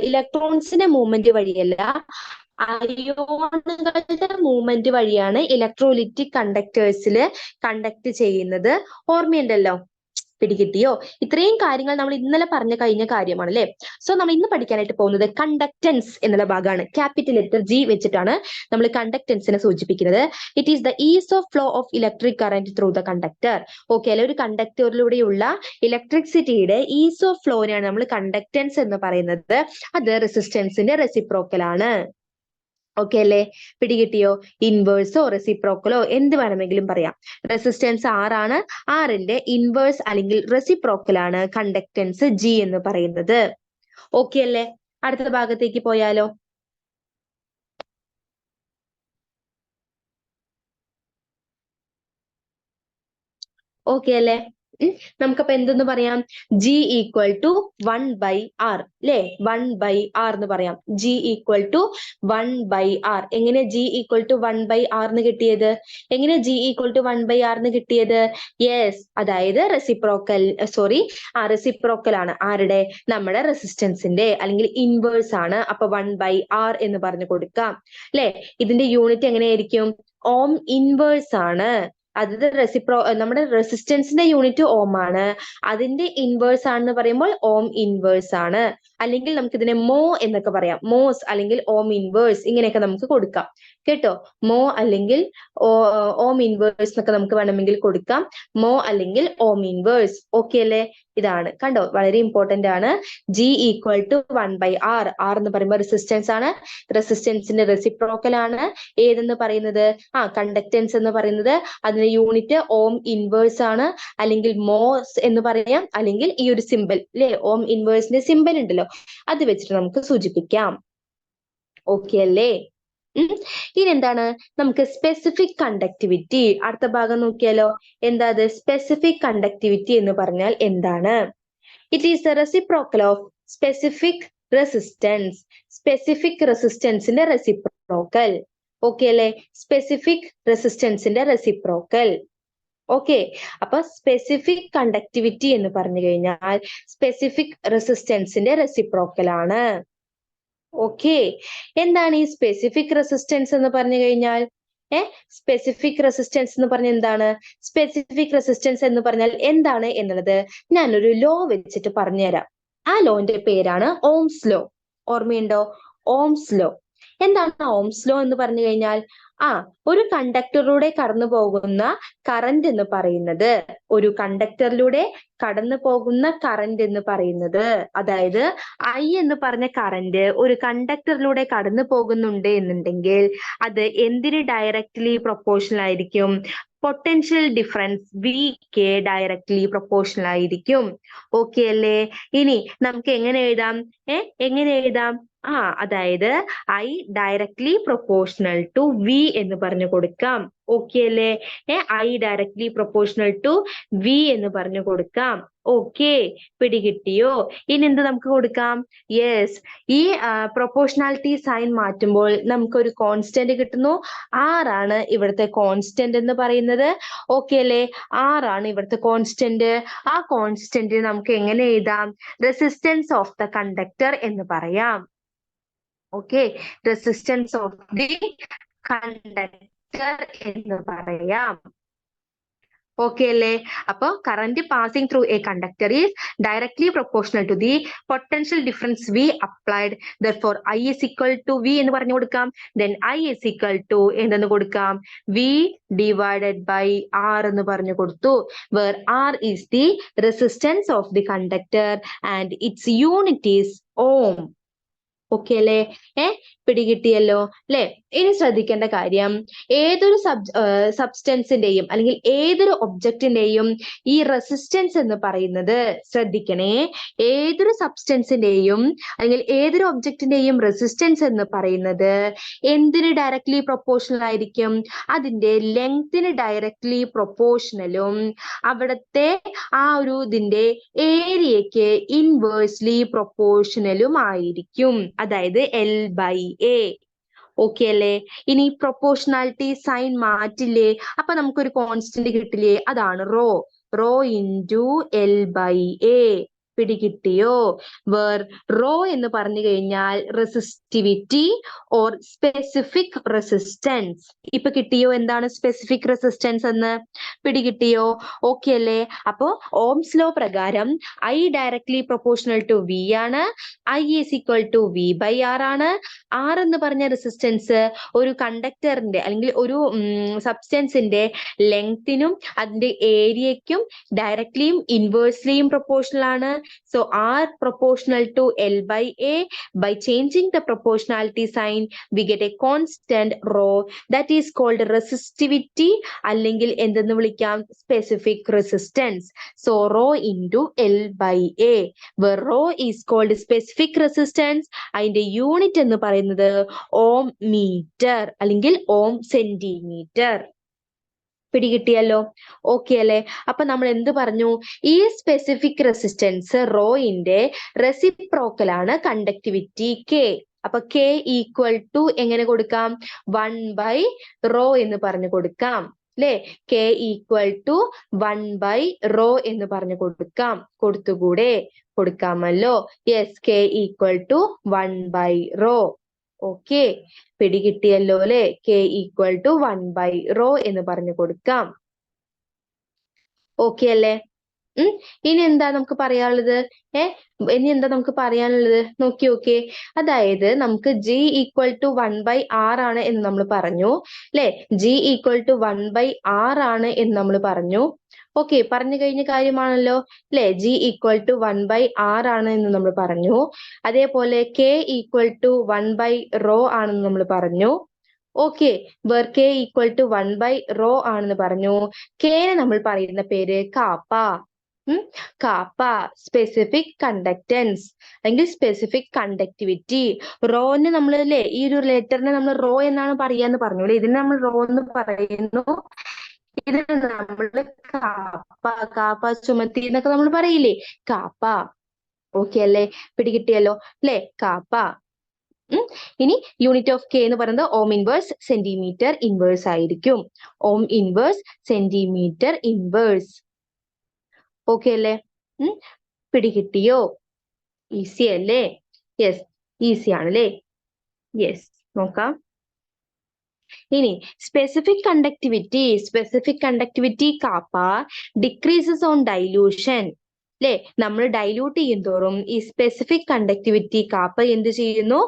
ഇലക്ട്രോൺസിന്റെ മൂവ്മെന്റ് വഴിയല്ല, അയോണുകളുടെ മൂവ്മെന്റ് വഴിയാണ് ഇലക്ട്രോലിറ്റിക് കണ്ടക്ടേഴ്സിൽ കണ്ടക്ട് ചെയ്യുന്നത്. ഓർമ്മയുണ്ടല്ലോ? പിടികിട്ടിയോ? ഇത്രയും കാര്യങ്ങൾ നമ്മൾ ഇന്നലെ പറഞ്ഞു കഴിഞ്ഞ കാര്യമാണ് അല്ലെ? സോ നമ്മൾ ഇന്ന് പഠിക്കാനായിട്ട് പോകുന്നത് കണ്ടക്ടൻസ് എന്നുള്ള ഭാഗമാണ്. ക്യാപിറ്റൽ ലെറ്റർ G വെച്ചിട്ടാണ് നമ്മൾ കണ്ടക്ടൻസിനെ സൂചിപ്പിക്കുന്നത്. It is the is of flow of electric current through the conductor. Okay അല്ലെ? ഒരു കണ്ടക്ടറിലൂടെയുള്ള ഇലക്ട്രിസിറ്റിയുടെ ഈസ് ഓഫ് ഫ്ലോനെയാണ് നമ്മൾ കണ്ടക്ടൻസ് എന്ന് പറയുന്നത്. അത് റെസിസ്റ്റൻസിന്റെ റെസിപ്രോക്കൽ ആണ്. ഓക്കെ അല്ലേ? പിടികിട്ടിയോ? ഇൻവേഴ്സോ റെസിപ്രോക്കലോ എന്ത് വേണമെങ്കിലും പറയാം. റെസിസ്റ്റൻസ് R ആണ്. Rന്റെ ഇൻവേഴ്സ് അല്ലെങ്കിൽ റെസിപ്രോക്കൽ ആണ് കണ്ടക്ടൻസ് G എന്ന് പറയുന്നത്. ഓക്കെ അല്ലേ? അടുത്ത ഭാഗത്തേക്ക് പോയാലോ? ഓക്കെ അല്ലേ? നമുക്കപ്പോ എന്തെന്ന് പറയാം? G ഈക്വൽ ടു 1/R അല്ലെ? 1/R എന്ന് പറയാം. G equal to 1/R. എങ്ങനെ G ഈക്വൽ ടു 1/R എന്ന് കിട്ടിയത്? എങ്ങനെ G ഈക്വൽ ടു 1/R എന്ന് കിട്ടിയത്? യെസ്, അതായത് റെസിപ്രോക്കൽ ആണ്. ആരുടെ? നമ്മുടെ റെസിസ്റ്റൻസിന്റെ അല്ലെങ്കിൽ ഇൻവേഴ്സ് ആണ്. അപ്പൊ 1/R എന്ന് പറഞ്ഞു കൊടുക്കാം അല്ലെ? ഇതിന്റെ യൂണിറ്റ് എങ്ങനെയായിരിക്കും? ഓം ഇൻവേഴ്സ് ആണ്. അതായത് നമ്മുടെ റെസിസ്റ്റൻസിന്റെ യൂണിറ്റ് ഓം ആണ്. അതിന്റെ ഇൻവേഴ്സ് ആണെന്ന് പറയുമ്പോൾ ഓം ഇൻവേഴ്സ് ആണ്. അല്ലെങ്കിൽ നമുക്ക് ഇതിനെ മോ എന്നൊക്കെ പറയാം. മോസ് അല്ലെങ്കിൽ ഓം ഇൻവേഴ്സ്, ഇങ്ങനെയൊക്കെ നമുക്ക് കൊടുക്കാം. കേട്ടോ? മോ അല്ലെങ്കിൽ ഓം ഇൻവേഴ്സ് എന്നൊക്കെ നമുക്ക് വേണമെങ്കിൽ കൊടുക്കാം. മോ അല്ലെങ്കിൽ ഓം ഇൻവേഴ്സ്. ഓക്കെ അല്ലേ? ഇതാണ് കണ്ടോ, വളരെ ഇമ്പോർട്ടന്റ് ആണ്. G equal to 1/R. R എന്ന് പറയുമ്പോൾ റെസിസ്റ്റൻസ് ആണ്. റെസിസ്റ്റൻസിന്റെ റെസിപ്രോക്കൽ ആണ് ഏതെന്ന് പറയുന്നത്? കണ്ടക്ടൻസ് എന്ന് പറയുന്നത്. അതിന്റെ യൂണിറ്റ് ഓം ഇൻവേഴ്സ് ആണ്, അല്ലെങ്കിൽ മോസ് എന്ന് പറയാം, അല്ലെങ്കിൽ ഈ ഒരു സിമ്പിൾ അല്ലെ, ഓം ഇൻവേഴ്സിന്റെ സിമ്പിൾ ഉണ്ടല്ലോ, അത് വെച്ചിട്ട് നമുക്ക് സൂചിപ്പിക്കാം. ഓക്കെ അല്ലേ? ഇനി എന്താണ്? നമുക്ക് സ്പെസിഫിക് കണ്ടക്ടിവിറ്റി. അടുത്ത ഭാഗം നോക്കിയാലോ? എന്താ അത്? സ്പെസിഫിക് കണ്ടക്ടിവിറ്റി എന്ന് പറഞ്ഞാൽ എന്താണ്? It is the reciprocal of specific resistance. Specific റെസിസ്റ്റൻസിന്റെ റെസിപ്രോക്കൽ. ഓക്കെ അല്ലെ? സ്പെസിഫിക് റെസിസ്റ്റൻസിന്റെ റെസിപ്രോക്കൽ. ഓക്കെ, അപ്പൊ സ്പെസിഫിക് കണ്ടക്ടിവിറ്റി എന്ന് പറഞ്ഞു കഴിഞ്ഞാൽ സ്പെസിഫിക് റെസിസ്റ്റൻസിന്റെ റെസിപ്രോക്കൽ ആണ്. ഓക്കെ, എന്താണ് ഈ സ്പെസിഫിക് റെസിസ്റ്റൻസ് എന്ന് പറഞ്ഞു കഴിഞ്ഞാൽ? സ്പെസിഫിക് റെസിസ്റ്റൻസ് എന്ന് പറഞ്ഞാൽ എന്താണ്? സ്പെസിഫിക് റെസിസ്റ്റൻസ് എന്ന് പറഞ്ഞാൽ എന്താണ് എന്നുള്ളത് ഞാനൊരു ലോ വെച്ചിട്ട് പറഞ്ഞുതരാം. ആ ലോന്റെ പേരാണ് ഓംസ് ലോ. ഓർമ്മയുണ്ടോ? Ohm's law. എന്താണ് ഓംസ് ലോ എന്ന് പറഞ്ഞു കഴിഞ്ഞാൽ? ഒരു കണ്ടക്ടറിലൂടെ കടന്നു പോകുന്ന കറന്റ് എന്ന് പറയുന്നത്, ഒരു കണ്ടക്ടറിലൂടെ കടന്നു പോകുന്ന കറന്റ് എന്ന് പറയുന്നത്, അതായത് I എന്ന് പറഞ്ഞ കറന്റ് ഒരു കണ്ടക്ടറിലൂടെ കടന്നു പോകുന്നുണ്ട് എന്നുണ്ടെങ്കിൽ അത് എന്തിന് ഡയറക്റ്റ്ലി പ്രൊപ്പോർഷണൽ ആയിരിക്കും? Potential difference VK directly proportional ആയിരിക്കും. ഓക്കെ അല്ലേ? ഇനി നമുക്ക് എങ്ങനെ എഴുതാം? എങ്ങനെ എഴുതാം? അതായത് I directly proportional to V എന്ന് പറഞ്ഞു കൊടുക്കാം. ഓക്കെ അല്ലേ? I directly proportional to V എന്ന് പറഞ്ഞു കൊടുക്കാം. ഓക്കെ, പിടികിട്ടിയോ? ഇനി എന്ത് നമുക്ക് കൊടുക്കാം? യെസ്, ഈ പ്രൊപ്പോർഷണാലിറ്റി സൈൻ മാറ്റുമ്പോൾ നമുക്കൊരു കോൺസ്റ്റന്റ് കിട്ടുന്നു. R ആണ് ഇവിടുത്തെ കോൺസ്റ്റന്റ് എന്ന് പറയുന്നത്. ഓക്കെ അല്ലേ? R ആണ് ഇവിടുത്തെ കോൺസ്റ്റന്റ്. ആ കോൺസ്റ്റന്റ് നമുക്ക് എങ്ങനെ എഴുതാം? റെസിസ്റ്റൻസ് ഓഫ് ദ കണ്ടക്ടർ എന്ന് പറയാം. Okay, resistance of the conductor എന്ന് പറയാം. ഓക്കെ അല്ലേ? അപ്പൊ current passing through a conductor is directly proportional to the potential difference V applied. Therefore I is equal to V എന്ന് പറഞ്ഞു കൊടുക്കാം. Then I is equal to എന്തെന്ന് കൊടുക്കാം? V divided by R എന്ന് പറഞ്ഞു കൊടുത്തു. Where R is the resistance of the conductor and its unit is ohm. Okay അല്ലേ? പിടികിട്ടിയല്ലോ അല്ലെ? ഇനി ശ്രദ്ധിക്കേണ്ട കാര്യം, ഏതൊരു സബ്സ്റ്റൻസിന്റെയും അല്ലെങ്കിൽ ഏതൊരു ഒബ്ജക്റ്റിന്റെയും ഈ റെസിസ്റ്റൻസ് എന്ന് പറയുന്നത്, ശ്രദ്ധിക്കണേ, ഏതൊരു സബ്സ്റ്റൻസിന്റെയും അല്ലെങ്കിൽ ഏതൊരു ഒബ്ജക്റ്റിന്റെയും റെസിസ്റ്റൻസ് എന്ന് പറയുന്നത് എന്തിന് ഡയറക്ട്ലി പ്രൊപ്പോർഷണൽ ആയിരിക്കും? അതിന്റെ ലെങ്തിന് ഡയറക്ട്ലി പ്രൊപ്പോർഷണലും അവിടുത്തെ ആ ഒരു ഇതിന്റെ ഏരിയയ്ക്ക് ഇൻവേഴ്സ്ലി പ്രൊപ്പോർഷണലും ആയിരിക്കും. അതായത് L/A. ഓക്കെ അല്ലേ? ഇനി പ്രൊപ്പോർഷണാലിറ്റി സൈൻ മാറ്റില്ലേ? അപ്പൊ നമുക്കൊരു കോൺസ്റ്റന്റ് കിട്ടില്ലേ? അതാണ് റോ ഇൻറ്റു L/A. പിടികിട്ടിയോ? വേർ റോ എന്ന് പറഞ്ഞു കഴിഞ്ഞാൽ റെസിസ്റ്റിവിറ്റി ഓർ സ്പെസിഫിക് റെസിസ്റ്റൻസ്. ഇപ്പൊ കിട്ടിയോ എന്താണ് സ്പെസിഫിക് റെസിസ്റ്റൻസ് എന്ന്? പിടികിട്ടിയോ? ഓക്കെ അല്ലേ? അപ്പോ ഓംസ് ലോ പ്രകാരം I directly proportional to V ആണ്. I is equal to V/R ആണ്. R എന്ന് പറഞ്ഞ റെസിസ്റ്റൻസ് ഒരു കണ്ടക്ടറിന്റെ അല്ലെങ്കിൽ ഒരു സബ്സ്റ്റൻസിന്റെ ലെങ്തിനും അതിന്റെ ഏരിയയ്ക്കും ഡയറക്ട്ലിയും ഇൻവേഴ്സ്ലിയും പ്രൊപ്പോർഷണൽ ആണ്. So R proportional to L/A. By changing the proportionality sign, we get a constant rho that is called resistivity അല്ലെങ്കിൽ എന്തെന്ന് വിളിക്കാം? Specific resistance. So rho into L/A, where rho is called specific resistance. അതിന്റെ unit എന്ന് പറയുന്നത് ഓം metre അല്ലെങ്കിൽ ഓം centimetre. പിടികിട്ടിയല്ലോ? Okay അല്ലേ? അപ്പൊ നമ്മൾ എന്ത് പറഞ്ഞു? ഈ സ്പെസിഫിക് റെസിസ്റ്റൻസ് റോയിന്റെ റെസിപ്രോക്കൽ ആണ് കണ്ടക്ടിവിറ്റി K. അപ്പൊ K ഈക്വൽ ടു എങ്ങനെ കൊടുക്കാം? 1/ρ എന്ന് പറഞ്ഞു കൊടുക്കാം അല്ലെ? K ഈക്വൽ ടു 1/ρ എന്ന് പറഞ്ഞു കൊടുക്കാം. കൊടുത്തുകൂടെ? കൊടുക്കാമല്ലോ. Yes, K equal to 1/ρ. Okay, പിടികിട്ടിയല്ലോ അല്ലെ? K ഈക്വൽ ടു 1/ρ എന്ന് പറഞ്ഞു കൊടുക്കാം. ഓക്കെ അല്ലേ? ഇനി എന്താ നമുക്ക് പറയാനുള്ളത്? ഇനി എന്താ നമുക്ക് പറയാനുള്ളത്? നോക്കി. അതായത് നമുക്ക് G ഈക്വൽ ടു 1/R ആണ് എന്ന് നമ്മൾ പറഞ്ഞു അല്ലെ? G ഈക്വൽ ടു 1/R ആണ് എന്ന് നമ്മൾ പറഞ്ഞു. ഓക്കെ, പറഞ്ഞു കഴിഞ്ഞ കാര്യമാണല്ലോ അല്ലെ? G ഈക്വൽ ടു 1/R ആണ് എന്ന് നമ്മൾ പറഞ്ഞു. അതേപോലെ K ഈക്വൽ ടു 1/ρ ആണെന്ന് നമ്മൾ പറഞ്ഞു. Okay, where K equal to 1/ρ ആണെന്ന് പറഞ്ഞു. K നെ നമ്മൾ പറയുന്ന പേര് കാപ്പ. കാപ്പ സ്പെസിഫിക് കണ്ടക്ടൻസ് അല്ലെങ്കിൽ സ്പെസിഫിക് കണ്ടക്ടിവിറ്റി. റോന് നമ്മൾ അല്ലേ, ഈ ഒരു ലെറ്ററിനെ നമ്മൾ റോ എന്നാണ് പറയാന്ന് പറഞ്ഞു അല്ലെ? ഇതിനെ നമ്മൾ റോ എന്ന് പറയുന്നു. ഇതിന് നമ്മള് കാപ്പ ചുമത്തി എന്നൊക്കെ നമ്മൾ പറയില്ലേ? കാപ്പ. ഓക്കെ അല്ലേ? പിടികിട്ടിയല്ലോ അല്ലെ? കാപ്പ. ഇനി യൂണിറ്റ് ഓഫ് K എന്ന് പറയുന്നത് ഓം ഇൻവേഴ്സ് സെന്റിമീറ്റർ ഇൻവേഴ്സ് ആയിരിക്കും. Ohm inverse centimetre inverse. Okay അല്ലേ? പിടികിട്ടിയോ? ഈസി അല്ലേ? യെസ്, ഈസി ആണല്ലേ? യെസ്, നോക്കാം. ഇനി specific conductivity kappa decreases on dilution അല്ലെ? നമ്മൾ ഡൈല്യൂട്ട് ചെയ്യുന്തോറും ഈ സ്പെസിഫിക് കണ്ടക്ടിവിറ്റി കാപ്പ എന്ത് ചെയ്യുന്നു?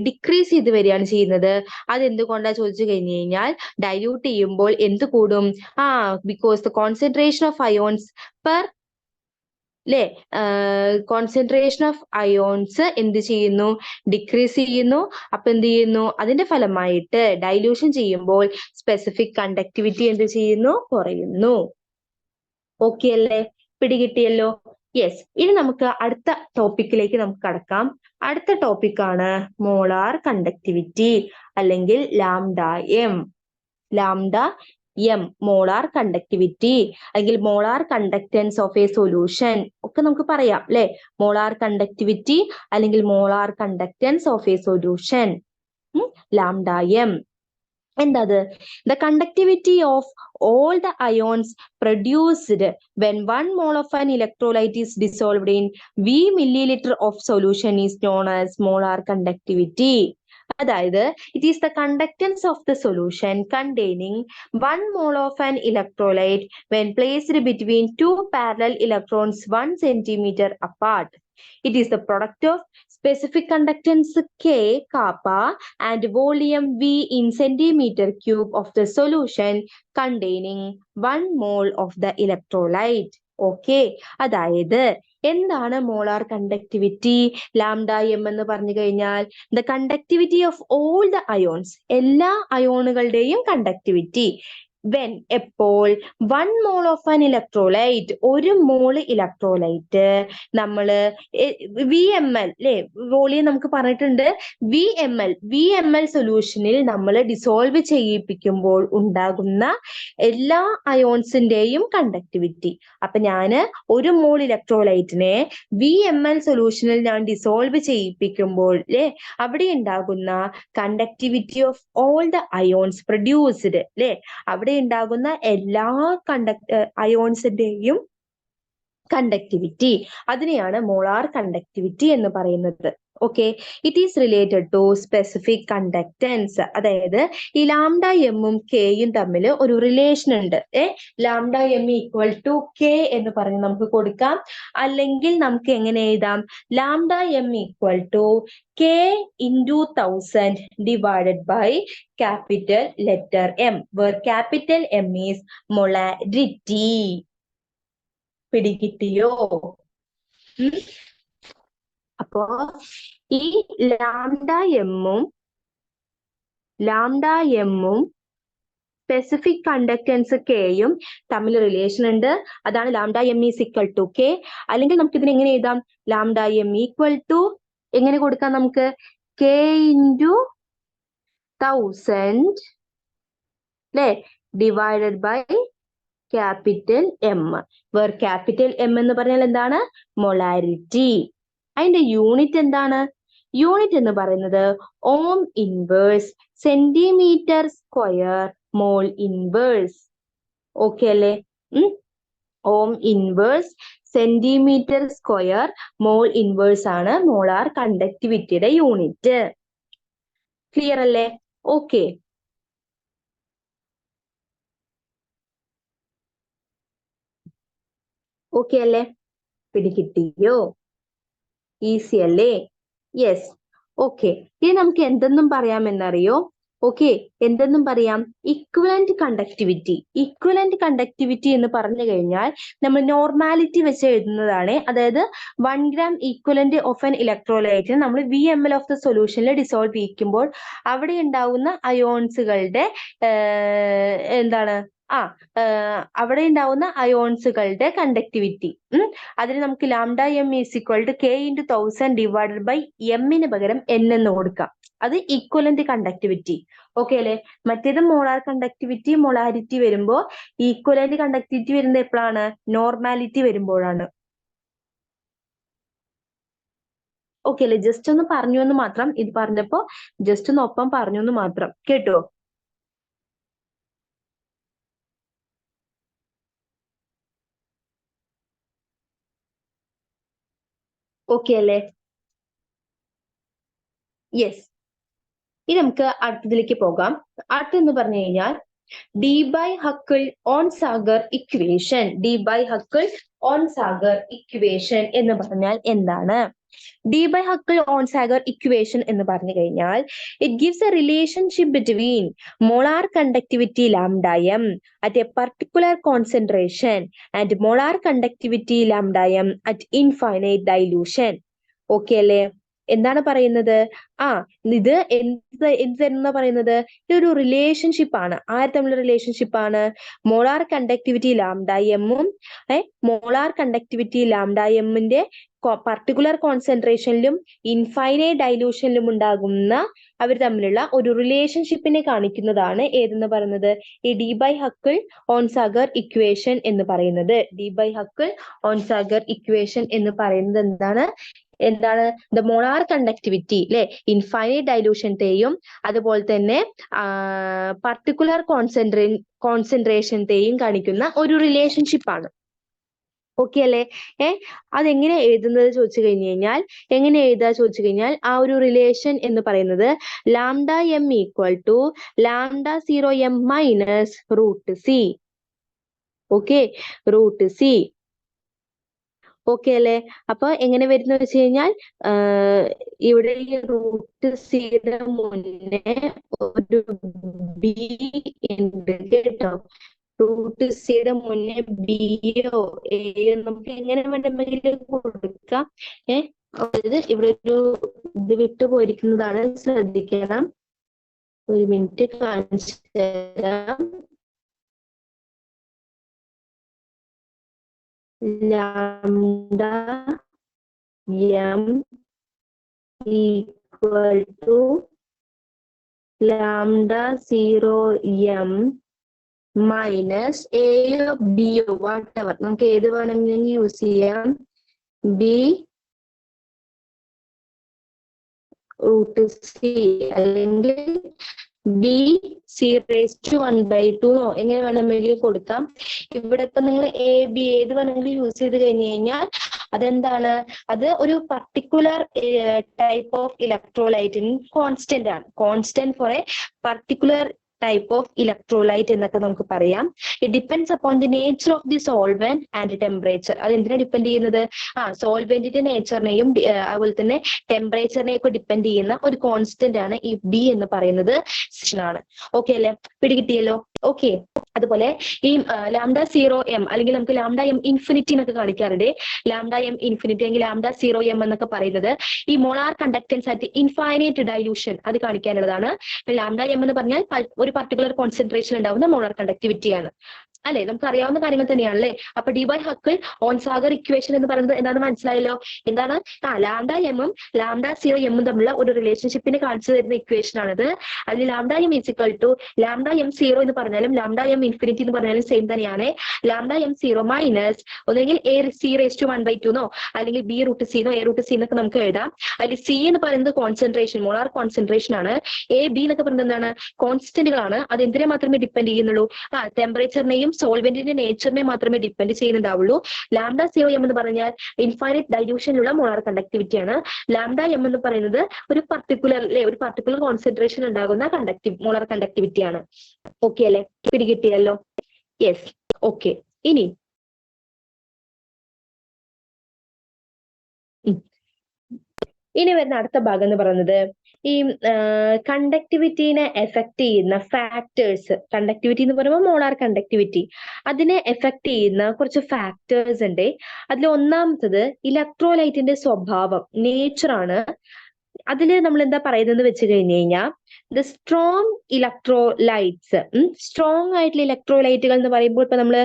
ഡിക്രീസ് ചെയ്ത് വരികയാണ് ചെയ്യുന്നത്. അതെന്തുകൊണ്ടാ ചോദിച്ചു കഴിഞ്ഞു കഴിഞ്ഞാൽ, ഡൈല്യൂട്ട് ചെയ്യുമ്പോൾ എന്ത് കൂടും? Because the concentration of ions per അല്ലെ? കോൺസെൻട്രേഷൻ ഓഫ് അയോൺസ് എന്ത് ചെയ്യുന്നു? ഡിക്രീസ് ചെയ്യുന്നു. അപ്പൊ എന്ത് ചെയ്യുന്നു? അതിന്റെ ഫലമായിട്ട് ഡൈല്യൂഷൻ ചെയ്യുമ്പോൾ സ്പെസിഫിക് കണ്ടക്ടിവിറ്റി എന്ത് ചെയ്യുന്നു? കുറയുന്നു. ഓക്കെ അല്ലേ? പിടികിട്ടിയല്ലോ? യെസ്. ഇനി നമുക്ക് അടുത്ത ടോപ്പിക്കിലേക്ക് നമുക്ക് കടക്കാം. അടുത്ത ടോപ്പിക്കാണ് മോളാർ കണ്ടക്ടിവിറ്റി അല്ലെങ്കിൽ ലാംഡ എം. മോളാർ കണ്ടക്ടിവിറ്റി അല്ലെങ്കിൽ molar conductance of a solution ഒക്കെ നമുക്ക് പറയാം അല്ലെ? മോളാർ കണ്ടക്ടിവിറ്റി അല്ലെങ്കിൽ molar conductance of a solution, lambda M. എന്താത്? The conductivity of all the ions produced when 1 mole of an electrolyte is dissolved in V milliliter of solution is known as molar conductivity. അതായത് it is the conductance of the solution containing 1 mole of an electrolyte when placed between two parallel electrons 1 centimeter apart. It is the product of specific conductance K kappa and volume V in centimeter cube of the solution containing 1 mole of the electrolyte. Okay, അതായത് എന്താണ് molar conductivity? Lambda M എന്ന് പറഞ്ഞു കഴിഞ്ഞാൽ the conductivity of all the ions, എല്ലാ അയോണുകളുടെയും conductivity. When എപ്പോൾ 1 mole of an electrolyte, ഒരു മോള് electrolyte നമ്മള് VML അല്ലെ, വോളിയം നമുക്ക് പറഞ്ഞിട്ടുണ്ട്. VML സൊല്യൂഷനിൽ നമ്മൾ ഡിസോൾവ് ചെയ്യിപ്പിക്കുമ്പോൾ ഉണ്ടാകുന്ന എല്ലാ അയോൺസിന്റെയും കണ്ടക്ടിവിറ്റി. അപ്പൊ ഞാന് ഒരു മോൾ ഇലക്ട്രോലൈറ്റിനെ VML സൊല്യൂഷനിൽ ഞാൻ ഡിസോൾവ് ചെയ്യിപ്പിക്കുമ്പോൾ അല്ലെ, അവിടെ ഉണ്ടാകുന്ന conductivity of all the ions produced അല്ലെ, അവിടെ ഉണ്ടാകുന്ന എല്ലാ അയോൺസിന്റെയും കണ്ടക്ടിവിറ്റി, അതിനെയാണ് മോളാർ കണ്ടക്ടിവിറ്റി എന്ന് പറയുന്നത്. Okay, it is related to specific conductance. അതായത് ഈ ലാംഡ എമ്മും കെയും തമ്മിൽ ഒരു റിലേഷൻ ഉണ്ട്. Lambda M equal to K എന്ന് പറഞ്ഞ് നമുക്ക് കൊടുക്കാം. അല്ലെങ്കിൽ നമുക്ക് എങ്ങനെ എഴുതാം? Lambda M equal to K into 1000 divided by capital letter M, where capital M is molarity. പിടികിട്ടിയോ? അപ്പോ ഈ ലാംഡ എമ്മും സ്പെസിഫിക് കണ്ടക്ടൻസ് കെയും തമ്മിൽ റിലേഷൻ ഉണ്ട്. അതാണ് lambda M is equal to K. അല്ലെങ്കിൽ നമുക്ക് ഇതിനെ എങ്ങനെ എഴുതാം? ലാംഡ എം ഈക്വൽ ടു എങ്ങനെ കൊടുക്കാം നമുക്ക്? കെ ഇൻറ്റു 1000 അല്ലെ divided by capital M, where capital M എന്ന് പറഞ്ഞാൽ എന്താണ്? മൊളാരിറ്റി. അതിന്റെ യൂണിറ്റ് എന്താണ്? യൂണിറ്റ് എന്ന് പറയുന്നത് ohm inverse centimetre square mole inverse. Okay അല്ലേ? Ohm inverse centimetre square mole inverse ആണ് മോളാർ കണ്ടക്ടിവിറ്റിയുടെ യൂണിറ്റ്. ക്ലിയർ അല്ലേ? ഓക്കെ, ഓക്കെ അല്ലേ? പിടികിട്ടിയോ? ഈസി അല്ലേ? യെസ്. ഓക്കെ, ഇനി നമുക്ക് എന്തെന്നും പറയാമെന്നറിയോ? ഓക്കെ, എന്തെന്നും പറയാം? Equivalent conductivity. ഇക്വലന്റ് കണ്ടക്ടിവിറ്റി എന്ന് പറഞ്ഞു കഴിഞ്ഞാൽ നമ്മൾ നോർമാലിറ്റി വെച്ച് എഴുതുന്നതാണ്. അതായത് 1 gram equivalent of an electrolyte നമ്മൾ VML ഓഫ് ദ സൊല്യൂഷനിൽ ഡിസോൾവ് ചെയ്യിക്കുമ്പോൾ അവിടെ ഉണ്ടാവുന്ന അയോൺസുകളുടെ എന്താണ് അവിടെ ഉണ്ടാവുന്ന അയോൺസുകളുടെ കണ്ടക്ടിവിറ്റി. അതിന് നമുക്ക് lambda M is equal to K into 1000 divided by എമ്മിന് പകരം എൻ എന്ന് കൊടുക്കാം. അത് ഈക്വലന്റ് കണ്ടക്ടിവിറ്റി. ഓക്കെ അല്ലെ? മറ്റേത് മോളാർ കണ്ടക്ടിവിറ്റി മൊളാരിറ്റി വരുമ്പോ ഈക്വലന്റ് കണ്ടക്ടിവിറ്റി വരുന്നത് എപ്പോഴാണ്? നോർമാലിറ്റി വരുമ്പോഴാണ്. ഓക്കെ അല്ലെ? ജസ്റ്റ് ഒന്ന് പറഞ്ഞു എന്ന് മാത്രം. ഇത് പറഞ്ഞപ്പോ ജസ്റ്റ് ഒന്ന് ഒപ്പം പറഞ്ഞു എന്ന് മാത്രം. കേട്ടോ? ഓക്കെ അല്ലേ? യെസ്. ഇനി നമുക്ക് അടുത്തതിലേക്ക് പോകാം. അടുത്തെന്ന് പറഞ്ഞു കഴിഞ്ഞാൽ ഡി-ബൈ-ഹക്കിൾ ഓൺ-സാഗർ ഇക്വേഷൻ. ഡി-ബൈ-ഹക്കിൾ ഓൺ-സാഗർ ഇക്വേഷൻ എന്ന് പറഞ്ഞാൽ എന്താണ്? ഡി-ബൈ-ഹക്കിൾ ഓൺ-സാഗർ ഇക്വേഷൻ എന്ന് പറഞ്ഞു കഴിഞ്ഞാൽ it gives A relationship between molar conductivity lambda M at a particular concentration and molar conductivity lambda m at infinite dilution. Okay അല്ലേ? എന്താണ് പറയുന്നത്? ഇത് എന്തെന്നാ പറയുന്നത്? ഇതൊരു റിലേഷൻഷിപ്പ് ആണ്. ആര് തമ്മിലുള്ള റിലേഷൻഷിപ്പ് ആണ്? മോളാർ കണ്ടക്ടിവിറ്റി ലാംഡ എമ്മും മോളാർ കണ്ടക്ടിവിറ്റി ലാംഡ എമ്മിന്റെ പർട്ടിക്കുലർ കോൺസെൻട്രേഷനിലും ഇൻഫൈനൈറ്റ് ഡൈലൂഷനിലും ഉണ്ടാകുന്ന അവർ തമ്മിലുള്ള ഒരു റിലേഷൻഷിപ്പിനെ കാണിക്കുന്നതാണ് ഏതെന്ന് പറയുന്നത്? ഈ ഡി-ബൈ-ഹക്കിൾ ഓൺ-സാഗർ ഇക്വേഷൻ എന്ന് പറയുന്നത്. ഡി-ബൈ-ഹക്കിൾ ഓൺ-സാഗർ ഇക്വേഷൻ എന്ന് പറയുന്നത് എന്താണ്? ദ മോളാർ കണ്ടക്ടിവിറ്റി അല്ലെ, ഇൻഫൈനൈറ്റ് ഡൈലൂഷന്റെയും അതുപോലെ തന്നെ പർട്ടിക്കുലർ കോൺസെൻട്രേഷന്റെയും കാണിക്കുന്ന ഒരു റിലേഷൻഷിപ്പ് ആണ്. ഓക്കെ അല്ലേ? അതെങ്ങനെ എഴുതുന്നത് ചോദിച്ചു കഴിഞ്ഞാൽ എങ്ങനെ എഴുതാ ചോദിച്ചു കഴിഞ്ഞാൽ ആ ഒരു റിലേഷൻ എന്ന് പറയുന്നത് lambda M equal to lambda 0 M minus root C. Okay, root C. Okay അല്ലേ? അപ്പൊ എങ്ങനെ വരുന്ന വെച്ച് കഴിഞ്ഞാൽ ഇവിടെ ഈ റൂട്ട് സിയുടെ മുന്നേ ഒരു ബി ഉണ്ട് കേട്ടോ. റൂട്ട് സിയുടെ മുന്നേ ബിയോ എയോ നമുക്ക് എങ്ങനെ വേണമെങ്കിലും കൊടുക്കാം. അതായത് ഇവിടെ ഒരു ഇത് വിട്ടു പോയിരിക്കുന്നതാണ്, ശ്രദ്ധിക്കണം. ഒരു മിനിറ്റ് കാണിച്ചു തരാം. Lambda M equal to lambda 0 M minus എയോ ബിയോ വാട്ടെവർ, നമുക്ക് ഏത് വേണമെങ്കിലും യൂസ് ചെയ്യാം. ബി റൂട്ട് സി അല്ലെങ്കിൽ ബി സി റേസ് ടു 1/2 എങ്ങനെ വേണമെങ്കിലും കൊടുക്കാം. ഇവിടെ ഇപ്പൊ നിങ്ങൾ എ ബി ഏത് വേണമെങ്കിലും യൂസ് ചെയ്ത് കഴിഞ്ഞു കഴിഞ്ഞാൽ അതെന്താണ്, അത് ഒരു പർട്ടിക്കുലർ ടൈപ്പ് ഓഫ് ഇലക്ട്രോലൈറ്റിൻ കോൺസ്റ്റന്റ് ആണ്. Constant for a particular type of electrolyte എന്നൊക്കെ നമുക്ക് പറയാം. It depends upon the nature of the solvent and temperature. അത് എന്തിനാ ഡിപ്പെൻഡ് ചെയ്യുന്നത്? സോൾവെന്റിന്റെ നേച്ചറിനെയും അതുപോലെ തന്നെ ടെമ്പറേച്ചറിനെയും ഒക്കെ ഡിപ്പെൻഡ് ചെയ്യുന്ന ഒരു കോൺസ്റ്റന്റ് ആണ് ഈ ബി എന്ന് പറയുന്നത് ആണ്. ഓക്കെ അല്ലെ? പിടികിട്ടിയല്ലോ? ഓക്കെ. അതുപോലെ ഈ ലാംഡ 0 എം അല്ലെങ്കിൽ നമുക്ക് ലാംഡ എം ഇൻഫിനിറ്റി എന്നൊക്കെ കാണിക്കാറുണ്ട്. ലാംഡ എം ഇൻഫിനിറ്റി അല്ലെങ്കിൽ ലാംഡ 0 എം എന്നൊക്കെ പറയുന്നത് ഈ മോളാർ കണ്ടക്ടൻസ് ആയിട്ട് ഇൻഫൈനൈറ്റ് ഡൈല്യൂഷൻ അത് കാണിക്കാനുള്ളതാണ്. ലാംഡ എം എന്ന് പറഞ്ഞാൽ ഒരു പർട്ടിക്കുലർ കോൺസെൻട്രേഷൻ ഉണ്ടാവുന്ന മോളാർ കണ്ടക്ടിവിറ്റിയാണ്. അല്ലെ? നമുക്ക് അറിയാവുന്ന കാര്യങ്ങൾ തന്നെയാണല്ലേ. അപ്പൊ ഡി ബൈ ഹക്കിൾ ഓൺസാഗർ ഇക്വേഷൻ എന്ന് പറയുന്നത് എന്താണെന്ന് മനസ്സിലായല്ലോ. എന്താണ്? ലാംഡ എമ്മും ലാംഡ 0 എമ്മും തമ്മിലുള്ള ഒരു റിലേഷൻഷിപ്പിനെ കാണിച്ചു തരുന്ന ഇക്വേഷൻ ആണിത്. അതിൽ lambda M equal to lambda M 0 എന്ന് പറഞ്ഞാലും ലാംഡ എം ഇൻഫിനിറ്റി എന്ന് പറഞ്ഞാലും സെയിം തന്നെയാണ്. ലാംഡ എം 0 മൈനസ് ഒന്നെങ്കിൽ എ സി റേസ് ടു 1/2 അല്ലെങ്കിൽ B root C A root C എന്നൊക്കെ നമുക്ക് എഴുതാം. അതിൽ സി എന്ന് പറയുന്നത് കോൺസെൻട്രേഷൻ, മോളാർ കോൺസെൻട്രേഷൻ ആണ്. എ ബി എന്നൊക്കെ പറയുന്നത് എന്താണ്? കോൺസ്റ്റന്റുകളാണ്. അത് എന്തിനെ മാത്രമേ ഡിപ്പെൻഡ് ചെയ്യുന്നുള്ളൂ? ടെമ്പറേച്ചറിനെയും സോൾവെന്റിന്റെ നേച്ചറിനെ മാത്രമേ ഡിപ്പെൻഡ് ചെയ്യുന്നുണ്ടാവുള്ളൂ. ലാംഡ 0 എം എന്ന് പറഞ്ഞാൽ ഇൻഫൈനൈറ്റ് ഡൈല്യൂഷനിലുള്ള മോളാർ കണ്ടക്ടിവിറ്റി ആണ്. ലാംഡ എം എന്ന് പറയുന്നത് ഒരു പർട്ടിക്കുലർ കോൺസെൻട്രേഷൻ ഉണ്ടാകുന്ന മോളാർ കണ്ടക്ടിവിറ്റി ആണ്. ഓക്കെ അല്ലെ? പിടികിട്ടിയല്ലോ? യെസ്. ഓക്കെ. ഇനി വരുന്ന അടുത്ത ഭാഗം എന്ന് പറയുന്നത് ഈ കണ്ടക്ടിവിറ്റീനെ എഫക്ട് ചെയ്യുന്ന ഫാക്ടേഴ്സ്. കണ്ടക്ടിവിറ്റി എന്ന് പറയുമ്പോൾ മോളാർ കണ്ടക്ടിവിറ്റി, അതിനെ എഫക്ട് ചെയ്യുന്ന കുറച്ച് ഫാക്ടേഴ്സ് ഉണ്ട്. അതിൽ ഒന്നാമത്തത് ഇലക്ട്രോലൈറ്റിന്റെ സ്വഭാവം, നേച്ചറാണ്. അതില് നമ്മൾ എന്താ പറയുന്നത് വെച്ച് കഴിഞ്ഞു കഴിഞ്ഞാൽ ദ സ്ട്രോങ് ഇലക്ട്രോലൈറ്റ്സ്, സ്ട്രോങ് ആയിട്ടുള്ള ഇലക്ട്രോലൈറ്റുകൾ എന്ന് പറയുമ്പോൾ ഇപ്പൊ നമ്മള്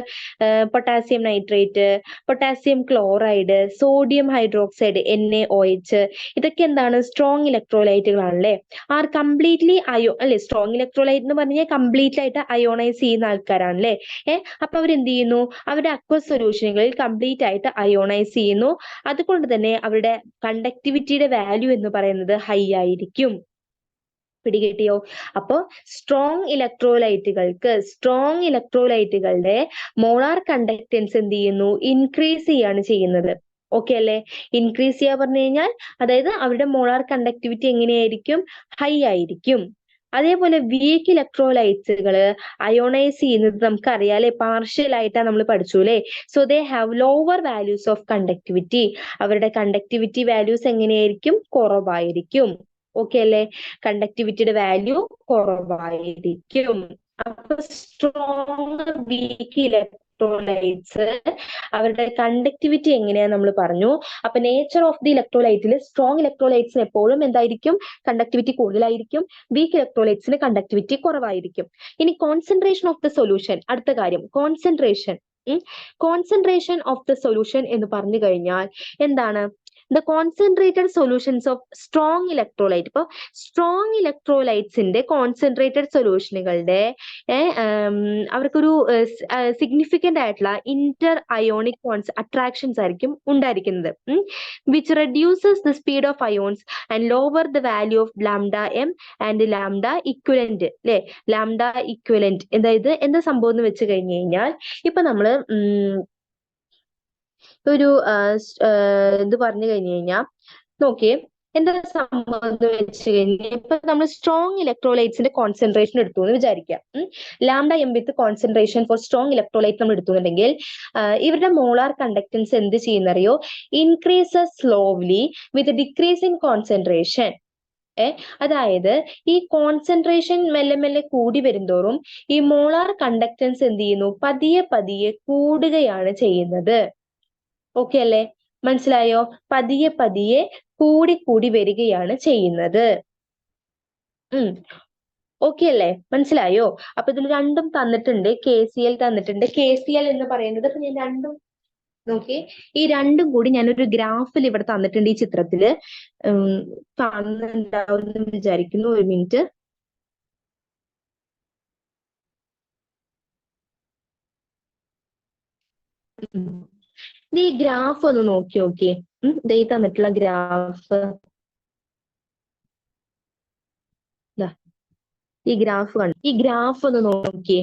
potassium nitrate, potassium chloride, sodium hydroxide NaOH, ഇതൊക്കെ എന്താണ്? സ്ട്രോങ് ഇലക്ട്രോലൈറ്റുകളാണല്ലേ. ആർ കംപ്ലീറ്റ്ലി അല്ലെ? സ്ട്രോങ് ഇലക്ട്രോലൈറ്റ് എന്ന് പറഞ്ഞാൽ കംപ്ലീറ്റ് ആയിട്ട് അയോണൈസ് ചെയ്യുന്ന ആൾക്കാരാണല്ലേ. അപ്പൊ അവരെന്ത് ചെയ്യുന്നു? അവരുടെ അക്വസ് സൊല്യൂഷനുകളിൽ കംപ്ലീറ്റ് ആയിട്ട് അയോണൈസ് ചെയ്യുന്നു. അതുകൊണ്ട് തന്നെ അവരുടെ കണ്ടക്ടിവിറ്റിയുടെ വാല്യൂ എന്ന് പറയുന്നത് ഹൈ ആയിരിക്കും. പിടികിട്ടിയോ? അപ്പോ സ്ട്രോങ് ഇലക്ട്രോലൈറ്റുകളുടെ മോളാർ കണ്ടക്ടൻസ് എന്ത് ചെയ്യുന്നു? ഇൻക്രീസ് ചെയ്യാണ് ചെയ്യുന്നത്. ഓക്കെ അല്ലെ? ഇൻക്രീസ് ചെയ്യാ പറഞ്ഞു കഴിഞ്ഞാൽ അതായത് അവരുടെ മോളാർ കണ്ടക്ടിവിറ്റി എങ്ങനെയായിരിക്കും? ഹൈ ആയിരിക്കും. അതേപോലെ വീക്ക് ഇലക്ട്രോലൈറ്റ്സുകൾ അയോണൈസ് ചെയ്യുന്നത് നമുക്ക് അറിയാലേ, പാർഷ്യൽ ആയിട്ടാണ് നമ്മൾ പഠിച്ചു അല്ലെ. So they have lower values of conductivity. അവരുടെ കണ്ടക്ടിവിറ്റി വാല്യൂസ് എങ്ങനെയായിരിക്കും? കുറവായിരിക്കും. ഓക്കെ അല്ലെ? കണ്ടക്ടിവിറ്റിയുടെ വാല്യൂ കുറവായിരിക്കും. അപ്പൊ സ്ട്രോങ് വീക്ക് ഇലക്ട്രോലൈറ്റ്സ് അവരുടെ കണ്ടക്ടിവിറ്റി എങ്ങനെയാ നമ്മൾ പറഞ്ഞു. അപ്പൊ നേച്ചർ ഓഫ് ദി ഇലക്ട്രോലൈറ്റിൽ സ്ട്രോങ് ഇലക്ട്രോലൈറ്റ്സിന് എപ്പോഴും എന്തായിരിക്കും? കണ്ടക്ടിവിറ്റി കൂടുതലായിരിക്കും. വീക്ക് ഇലക്ട്രോലൈറ്റ്സിന് കണ്ടക്ടിവിറ്റി കുറവായിരിക്കും. ഇനി കോൺസെൻട്രേഷൻ ഓഫ് ദ സൊല്യൂഷൻ, അടുത്ത കാര്യം കോൺസെൻട്രേഷൻ ഓഫ് ദ സൊല്യൂഷൻ എന്ന് പറഞ്ഞു കഴിഞ്ഞാൽ എന്താണ്? The concentrated solutions of strong electrolyte. ഇപ്പൊ സ്ട്രോങ് ഇലക്ട്രോലൈറ്റ്സിന്റെ കോൺസെൻട്രേറ്റഡ് സൊല്യൂഷനുകളുടെ അവർക്കൊരു സിഗ്നിഫിക്കന്റ് ആയിട്ടുള്ള ഇന്റർ അയോണിക് അട്രാക്ഷൻസ് ആയിരിക്കും ഉണ്ടായിരിക്കുന്നത്, which reduces the speed of ions and lower the value of lambda M and lambda equivalent. അല്ലെ? ലാംഡ ഇക്വലന്റ് എന്താ സംഭവം എന്ന് വെച്ച് കഴിഞ്ഞു കഴിഞ്ഞാൽ ഇപ്പൊ നമ്മള് ഒരു ഇത് പറഞ്ഞു കഴിഞ്ഞു കഴിഞ്ഞാൽ നോക്കിയേ, എന്താ സംഭവം എന്ന് വെച്ച് കഴിഞ്ഞാൽ ഇപ്പൊ നമ്മൾ സ്ട്രോങ് ഇലക്ട്രോലൈറ്റ്സിന്റെ കോൺസെൻട്രേഷൻ എടുത്തു എന്ന് വിചാരിക്കാം. ലാംഡ എം വിത്ത് കോൺസെൻട്രേഷൻ ഫോർ സ്ട്രോങ് ഇലക്ട്രോലൈറ്റ് നമ്മൾ എടുത്തുന്നുണ്ടെങ്കിൽ ഇവരുടെ മോളാർ കണ്ടക്ടൻസ് എന്ത് ചെയ്യുന്നറിയോ? ഇൻക്രീസസ് സ്ലോവ്ലി വിത്ത് ഡിക്രീസിങ് കോൺസെൻട്രേഷൻ. അതായത് ഈ കോൺസെൻട്രേഷൻ മെല്ലെ മെല്ലെ കൂടി വരുന്തോറും ഈ മോളാർ കണ്ടക്ടൻസ് എന്ത് ചെയ്യുന്നു? പതിയെ പതിയെ കൂടുകയാണ് ചെയ്യുന്നത്. ഓക്കെ അല്ലേ? മനസ്സിലായോ? പതിയെ പതിയെ കൂടി കൂടി വരികയാണ് ചെയ്യുന്നത്. ഓക്കെ അല്ലേ? മനസ്സിലായോ? അപ്പൊ ഇതിൽ രണ്ടും തന്നിട്ടുണ്ട്. KCL തന്നിട്ടുണ്ട്. KCL എന്ന് പറയുന്നത് ഇപ്പൊ ഞാൻ രണ്ടും നോക്കി, ഈ രണ്ടും കൂടി ഞാനൊരു ഗ്രാഫിൽ ഇവിടെ തന്നിട്ടുണ്ട് ഈ ചിത്രത്തില്. കാണുന്നുണ്ടാവും വിചാരിക്കുന്നു. ഒരു മിനിറ്റ്. ഈ ഗ്രാഫ് ഒന്ന് നോക്കി നോക്കിയേ. ദേ തന്നിട്ടുള്ള ഗ്രാഫ്, ഈ ഗ്രാഫ് ഒന്ന് നോക്കിയേ.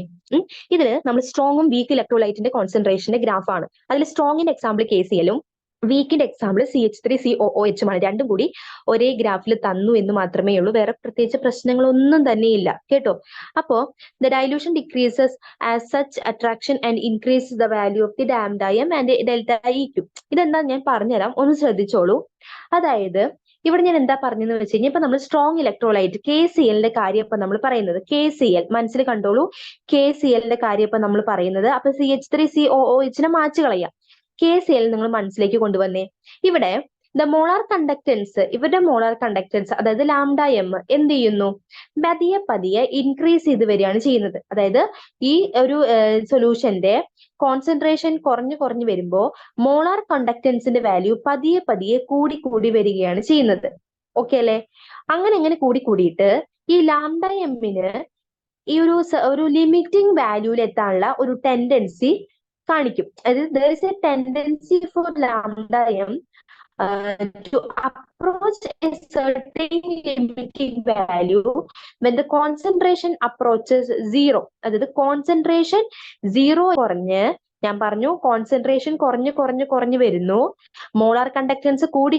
ഇതില് നമ്മൾ സ്ട്രോങ്ങും വീക്ക് ഇലക്ട്രോലൈറ്റിന്റെ കോൺസെൻട്രേഷന്റെ ഗ്രാഫാണ്. അതിൽ സ്ട്രോങ്ങിന്റെ എക്സാമ്പിൾ KCL-ഉം വീക്കിന്റെ എക്സാമ്പിൾ CH3COOH ആണ്. രണ്ടും കൂടി ഒരേ ഗ്രാഫിൽ തന്നു എന്ന് മാത്രമേ ഉള്ളൂ. വേറെ പ്രത്യേകിച്ച് പ്രശ്നങ്ങളൊന്നും തന്നെ ഇല്ല കേട്ടോ. അപ്പോ the dilution decreases as such attraction and increase the value of the lambda M and delta E. ഇതെന്താ ഞാൻ പറഞ്ഞുതരാം, ഒന്ന് ശ്രദ്ധിച്ചോളൂ. അതായത് ഇവിടെ ഞാൻ എന്താ പറഞ്ഞെന്ന് വെച്ച് കഴിഞ്ഞാൽ, ഇപ്പൊ നമ്മൾ സ്ട്രോങ് ഇലക്ട്രോലൈറ്റ് KCL-ന്റെ കാര്യം ഇപ്പൊ നമ്മൾ പറയുന്നത്. KCL മനസ്സിൽ കണ്ടോളൂ. KCL-ന്റെ കാര്യം ഇപ്പൊ നമ്മൾ പറയുന്നത്. അപ്പൊ CH3COOH മാച്ച് കളയാം. KCL നിങ്ങൾ മനസ്സിലേക്ക് കൊണ്ടുവന്നേ. ഇവിടെ ദ മോളാർ കണ്ടക്ടൻസ്, ഇവരുടെ മോളാർ കണ്ടക്ടൻസ് അതായത് ലാംഡ എം എന്ത് ചെയ്യുന്നു? പതിയെ പതിയെ ഇൻക്രീസ് ചെയ്ത് വരികയാണ് ചെയ്യുന്നത്. അതായത് ഈ ഒരു സൊല്യൂഷന്റെ കോൺസെൻട്രേഷൻ കുറഞ്ഞു കുറഞ്ഞു വരുമ്പോ മോളാർ കണ്ടക്ടൻസിന്റെ വാല്യൂ പതിയെ പതിയെ കൂടി കൂടി വരികയാണ് ചെയ്യുന്നത്. ഓക്കെ അല്ലെ? അങ്ങനെ കൂടി കൂടിയിട്ട് ഈ ലാംഡ എമ്മിന് ഈ ഒരു ലിമിറ്റിംഗ് വാല്യൂവിൽ എത്താനുള്ള ഒരു ടെൻഡൻസി കാണിക്കും. അതായത് there is a tendency for lambda m to approach a certain limiting value when the concentration approaches 0. അതായത് കോൺസെൻട്രേഷൻ 0 കുറഞ്ഞ്, ഞാൻ പറഞ്ഞു കോൺസെൻട്രേഷൻ കുറഞ്ഞു വരുന്നു, മോളാർ കണ്ടക്ടൻസ് കൂടി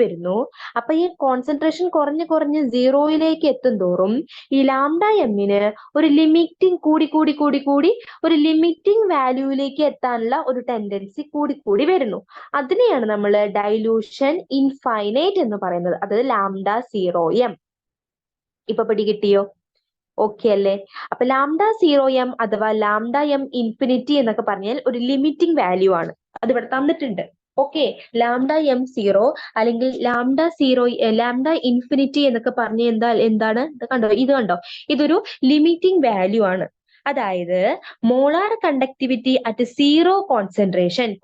വരുന്നു. അപ്പൊ ഈ കോൺസെൻട്രേഷൻ കുറഞ്ഞ് 0-യിലേക്ക് എത്തും തോറും ഈ ലാംഡ എമ്മിന് ഒരു ലിമിറ്റിംഗ് കൂടി ഒരു ലിമിറ്റിംഗ് വാല്യൂവിലേക്ക് എത്താനുള്ള ഒരു ടെൻഡൻസി കൂടി വരുന്നു. അതിനെയാണ് നമ്മൾ ഡൈലൂഷൻ ഇൻഫൈനൈറ്റ് എന്ന് പറയുന്നത്. അതായത് ലാംഡ 0m. ഇപ്പൊ പിടികിട്ടിയോ? ഓക്കെ അല്ലേ? അപ്പൊ ലാംഡ 0m അഥവാ ലാംഡ എം ഇൻഫിനിറ്റി എന്നൊക്കെ പറഞ്ഞാൽ ഒരു ലിമിറ്റിംഗ് വാല്യൂ ആണ്. അത് ഇവിടെ തന്നിട്ടുണ്ട്. ഓക്കെ, ലാംഡ എം 0 അല്ലെങ്കിൽ ലാംഡ ഇൻഫിനിറ്റി എന്നൊക്കെ പറഞ്ഞ എന്താണ്? ഇത് കണ്ടോ? ഇതൊരു ലിമിറ്റിംഗ് വാല്യൂ ആണ്. അതായത് മോളാർ കണ്ടക്ടിവിറ്റി അറ്റ് 0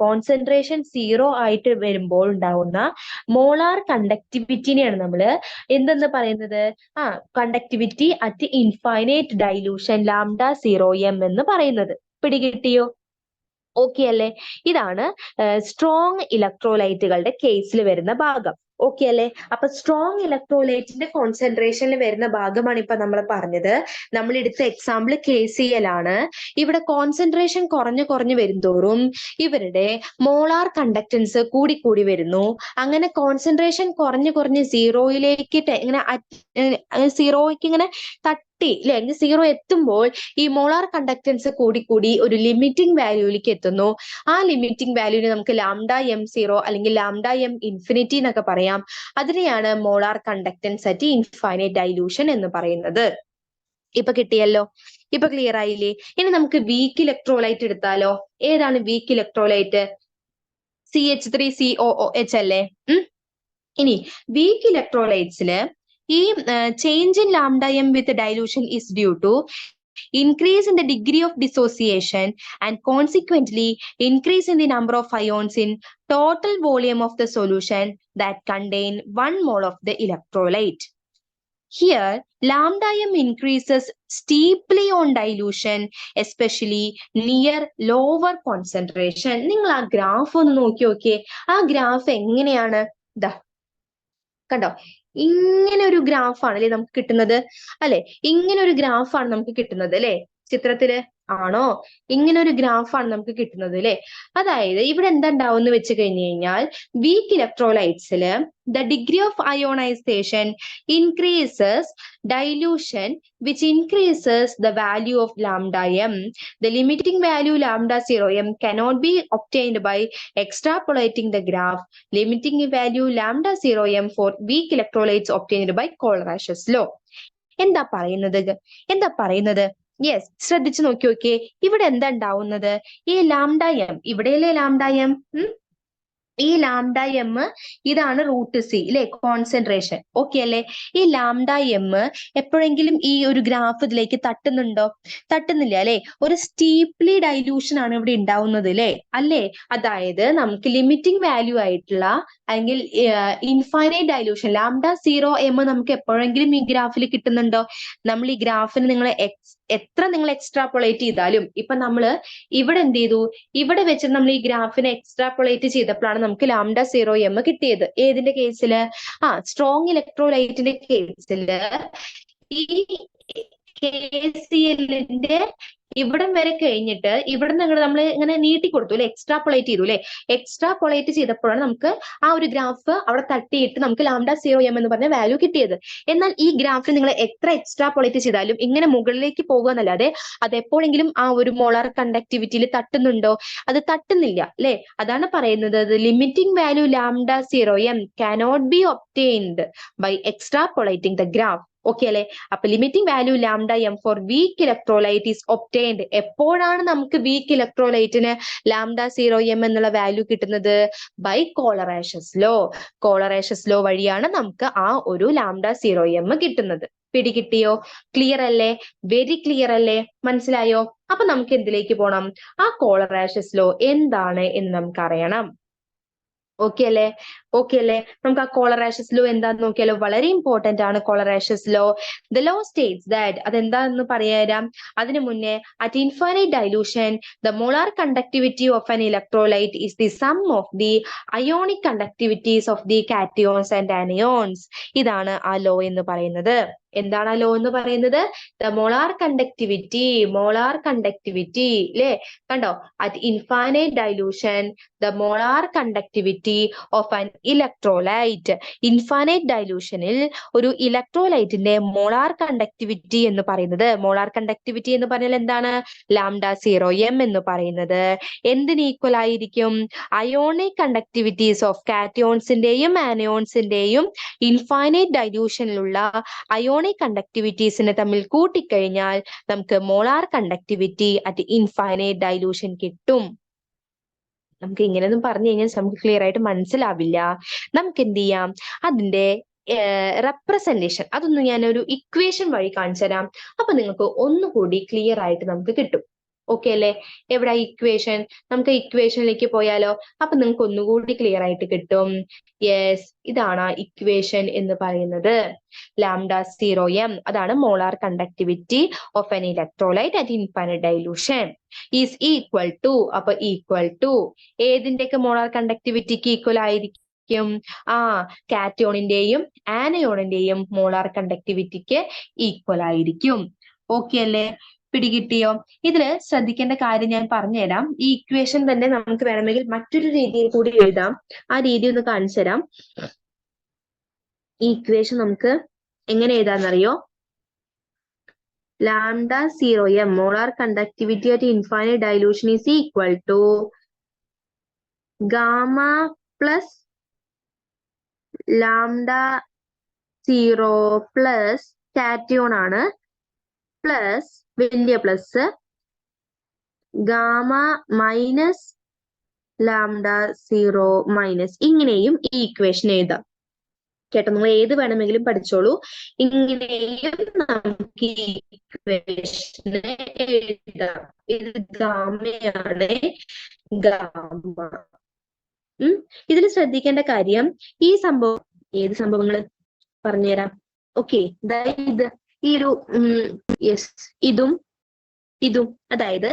കോൺസെൻട്രേഷൻ 0 ആയിട്ട് വരുമ്പോൾ ഉണ്ടാവുന്ന മോളാർ കണ്ടക്ടിവിറ്റിനെയാണ് നമ്മൾ എന്തെന്ന് പറയുന്നത്? Conductivity at infinite dilution lambda 0m എന്ന് പറയുന്നത്. പിടികിട്ടിയോ? ഓക്കെ അല്ലേ? ഇതാണ് സ്ട്രോങ് ഇലക്ട്രോലൈറ്റുകളുടെ കേസിൽ വരുന്ന ഭാഗം. ഓക്കെ അല്ലേ? അപ്പൊ സ്ട്രോങ് ഇലക്ട്രോലൈറ്റിന്റെ കോൺസെൻട്രേഷനിൽ വരുന്ന ഭാഗമാണ് ഇപ്പൊ നമ്മൾ പറഞ്ഞത്. നമ്മൾ എടുത്ത എക്സാമ്പിൾ KCL ആണ്. ഇവിടെ കോൺസെൻട്രേഷൻ കുറഞ്ഞു വരുന്തോറും ഇവരുടെ മോളാർ കണ്ടക്ടൻസ് കൂടി വരുന്നു. അങ്ങനെ കോൺസെൻട്രേഷൻ കുറഞ്ഞ് 0-യിലേക്ക് ഇങ്ങനെ 0-ക്ക് ഇങ്ങനെ തട്ടി അല്ലെ, 0 എത്തുമ്പോൾ ഈ മോളാർ കണ്ടക്ടൻസ് കൂടി ഒരു ലിമിറ്റിംഗ് വാല്യൂവിലേക്ക് എത്തുന്നു. ആ ലിമിറ്റിംഗ് വാല്യൂവിനെ നമുക്ക് ലാംഡ എം 0 അല്ലെങ്കിൽ ലാംഡ എം ഇൻഫിനിറ്റി എന്നൊക്കെ പറയാം. അതിനെയാണ് molar conductance at infinite dilution എന്ന് പറയുന്നത്. ഇപ്പൊ കിട്ടിയല്ലോ? ഇപ്പൊ ക്ലിയർ ആയില്ലേ? ഇനി നമുക്ക് വീക്ക് ഇലക്ട്രോലൈറ്റ് എടുത്താലോ? ഏതാണ് വീക്ക് ഇലക്ട്രോലൈറ്റ്? CH3COOH അല്ലേ? ഇനി വീക്ക് ഇലക്ട്രോലൈറ്റ്സില് ഈ change in lambda M with dilution is due to increase in the degree of dissociation and consequently increase in the number of ions in total volume of the solution that contain 1 mole of the electrolyte. Here, lambda m increases steeply on dilution, especially near lower concentration. നിങ്ങൾ ആ graph ഒന്ന് നോക്കിയേ. ആ graph എങ്ങനെയാണ്? ദാ കണ്ടോ? ഇങ്ങനെ ഒരു ഗ്രാഫാണ് അല്ലെ നമുക്ക് കിട്ടുന്നത്? അല്ലെ, ഇങ്ങനെ ഒരു ഗ്രാഫാണ് നമുക്ക് കിട്ടുന്നത് അല്ലെ? ചിത്രത്തില് ആണോ? ഇങ്ങനെ ഒരു ഗ്രാഫാണ് നമുക്ക് കിട്ടുന്നത് അല്ലെ. അതായത് ഇവിടെ എന്താ ഉണ്ടാവും എന്ന് വെച്ച് കഴിഞ്ഞു കഴിഞ്ഞാൽ വീക്ക് ഇലക്ട്രോലൈറ്റ്സില് the degree of ionisation increases dilution which increases the value of lambda M. The limiting value lambda 0 m cannot be obtained by extrapolating the graph. Limiting value lambda 0 m for weak electrolytes obtained by Colrash's law. എന്താ പറയുന്നത്? Yes, ശ്രദ്ധിച്ചു നോക്കിയേ. ഇവിടെ എന്താ ഉണ്ടാവുന്നത്? ഈ lambda M, ഇവിടെയല്ലേ lambda M? ഈ ലാംഡ എം ഇതാണ് റൂട്ട് സി അല്ലെ, കോൺസെൻട്രേഷൻ. ഓക്കെ അല്ലെ? ഈ ലാംഡ എം എപ്പോഴെങ്കിലും ഈ ഒരു ഗ്രാഫ് ഇതിലേക്ക് തട്ടുന്നുണ്ടോ? തട്ടുന്നില്ല അല്ലെ. ഒരു സ്റ്റീപ്ലി ഡൈല്യൂഷൻ ആണ് ഇവിടെ ഉണ്ടാവുന്നത് അല്ലേ? അതായത് നമുക്ക് ലിമിറ്റിംഗ് വാല്യൂ ആയിട്ടുള്ള അല്ലെങ്കിൽ ഇൻഫൈനൈറ്റ് ഡൈല്യൂഷൻ ലാംഡ 0 എം നമുക്ക് എപ്പോഴെങ്കിലും ഈ ഗ്രാഫിൽ കിട്ടുന്നുണ്ടോ? നമ്മൾ ഈ ഗ്രാഫിന് നിങ്ങൾ എത്ര നിങ്ങൾ എക്സ്ട്രാപ്പൊളേറ്റ് ചെയ്താലും, ഇപ്പൊ നമ്മള് ഇവിടെ എന്ത് ചെയ്തു, ഇവിടെ വെച്ച് നമ്മൾ ഈ ഗ്രാഫിനെ എക്സ്ട്രാപ്പൊളേറ്റ് ചെയ്തപ്പോഴാണ് നമുക്ക് ലാംഡ 0 എം കിട്ടിയത്. ഏതിന്റെ കേസില്? സ്ട്രോങ് ഇലക്ട്രോലൈറ്റിന്റെ കേസില് ഈ KCl-ന്റെ ഇവിടം വരെ കഴിഞ്ഞിട്ട് ഇവിടെ നിന്ന് നമ്മൾ ഇങ്ങനെ നീട്ടി കൊടുത്തു അല്ലെ, എക്സ്ട്രാപ്പൊളേറ്റ് ചെയ്തു അല്ലെ. എക്സ്ട്രാപ്പൊളേറ്റ് ചെയ്തപ്പോഴാണ് നമുക്ക് ആ ഒരു ഗ്രാഫ് അവിടെ തട്ടിയിട്ട് നമുക്ക് ലാംഡ 0 എം എന്ന് പറഞ്ഞ വാല്യൂ കിട്ടിയത്. എന്നാൽ ഈ ഗ്രാഫിൽ നിങ്ങൾ എത്ര എക്സ്ട്രാപ്പൊളേറ്റ് ചെയ്താലും ഇങ്ങനെ മുകളിലേക്ക് പോകുക എന്നല്ലാതെ അത് എപ്പോഴെങ്കിലും ആ ഒരു മോളാർ കണ്ടക്ടിവിറ്റിയിൽ തട്ടുന്നുണ്ടോ? അത് തട്ടുന്നില്ല അല്ലെ. അതാണ് പറയുന്നത്, limiting value lambda 0 M cannot be obtained by extrapolating the graph. Okay അല്ലെ. അപ്പൊ limiting value lambda M for weak electrolyte is obtained. എപ്പോഴാണ് നമുക്ക് വീക്ക് ഇലക്ട്രോലൈറ്റിന് ലാംഡ 0 എം എന്നുള്ള വാല്യൂ കിട്ടുന്നത്? By Kohlrausch's law. Kohlrausch's law വഴിയാണ് നമുക്ക് ആ ഒരു ലാംഡ 0 എം കിട്ടുന്നത്. പിടികിട്ടിയോ? ക്ലിയർ അല്ലേ? വെരി ക്ലിയർ അല്ലേ? മനസ്സിലായോ? അപ്പൊ നമുക്ക് എന്തിലേക്ക് പോണം? ആ കോളറേഷസ് ലോ എന്താണ് എന്ന് നമുക്ക് അറിയണം. ഓക്കെ അല്ലേ? നമുക്ക് ആ കോളറേഷസ് ലോ എന്താന്ന് നോക്കിയാലോ? വളരെ ഇമ്പോർട്ടന്റ് ആണ് Kohlrausch's law. The law states that, അതെന്താന്ന് പറയാം. അതിനു മുന്നേ, at infinite dilution the molar conductivity of an electrolyte is the sum of the ionic conductivities of the cations and anions. ഇതാണ് ആ ലോ എന്ന് പറയുന്നത്. എന്താണ് ആ ലോ എന്ന് പറയുന്നത്? ദ മോളാർ കണ്ടക്ടിവിറ്റി അല്ലെ, കണ്ടോ? At infinite dilution the molar conductivity of an electrolyte. Infinite ഡൈലൂഷനിൽ ഒരു ഇലക്ട്രോലൈറ്റിന്റെ മോളാർ കണ്ടക്ടിവിറ്റി എന്ന് പറഞ്ഞാൽ എന്താണ്? ലാംഡ 0 എം എന്ന് പറയുന്നത് എന്തിന് ഈക്വൽ ആയിരിക്കും? അയോണിക് കണ്ടക്ടിവിറ്റീസ് ഓഫ് കാറ്റിയോൺസിന്റെയും ആനയോൺസിന്റെയും ഇൻഫൈനൈറ്റ് ഡൈലൂഷനിലുള്ള അയോണിക് കണ്ടക്ടിവിറ്റീസിനെ തമ്മിൽ കൂട്ടിക്കഴിഞ്ഞാൽ നമുക്ക് molar conductivity at infinite dilution കിട്ടും. നമുക്ക് ഇങ്ങനെയൊന്നും പറഞ്ഞു കഴിഞ്ഞാൽ നമുക്ക് ക്ലിയർ ആയിട്ട് മനസ്സിലാവില്ല. നമുക്ക് എന്ത് ചെയ്യാം, അതിന്റെ റെപ്രസെന്റേഷൻ അതൊന്ന് ഞാനൊരു ഇക്വേഷൻ വഴി കാണിച്ചു തരാം. അപ്പൊ നിങ്ങൾക്ക് ഒന്നുകൂടി ക്ലിയർ ആയിട്ട് നമുക്ക് കിട്ടും. ഓക്കെ അല്ലേ? എവിടെ ഇക്വേഷൻ? നമുക്ക് ഇക്വേഷനിലേക്ക് പോയാലോ? അപ്പൊ നിങ്ങൾക്ക് ഒന്നുകൂടി ക്ലിയർ ആയിട്ട് കിട്ടും. യെസ്, ഇതാണ് ഇക്വേഷൻ എന്ന് പറയുന്നത്. ലാംഡ 0 എം അതാണ് molar conductivity of an electrolyte at infinite dilution is equal to. അപ്പൊ ഈക്വൽ ടു ഏതിന്റെയൊക്കെ മോളാർ കണ്ടക്ടിവിറ്റിക്ക് ഈക്വൽ ആയിരിക്കും? കാറ്റയോണിന്റെയും ആനയോണിന്റെയും മോളാർ കണ്ടക്ടിവിറ്റിക്ക് ഈക്വൽ ആയിരിക്കും. ഓക്കെ അല്ലേ? പിടികിട്ടിയോ? ഇതില് ശ്രദ്ധിക്കേണ്ട കാര്യം ഞാൻ പറഞ്ഞുതരാം. ഈ ഇക്വേഷൻ തന്നെ നമുക്ക് വേണമെങ്കിൽ മറ്റൊരു രീതിയിൽ കൂടി എഴുതാം. ആ രീതി ഒന്ന് കാണിച്ചു തരാം. ഈ ഇക്വേഷൻ നമുക്ക് എങ്ങനെ എഴുതാന്നറിയോ? Lambda 0 M molar conductivity at infinite dilution is equal to gamma plus lambda 0 plus cation ആണ്, പ്ലസ് വലിയ plus gamma minus lambda 0 minus. ഇങ്ങനെയും ഈ ഇക്വേഷൻ എഴുതാം. കേട്ടോ, നിങ്ങൾ ഏത് വേണമെങ്കിലും പഠിച്ചോളൂ. ഇങ്ങനെയും നമുക്ക് ഈ ഇക്വേഷന് എഴുതാം. ഇത് ഗാമയാണ്, ഗാമ. ഇതിൽ ശ്രദ്ധിക്കേണ്ട കാര്യം ഈ സംഭവം, ഏത് സംഭവങ്ങൾ പറഞ്ഞുതരാം. ഓക്കെ, ഇത് ഈ ഒരു ഇതും അതായത്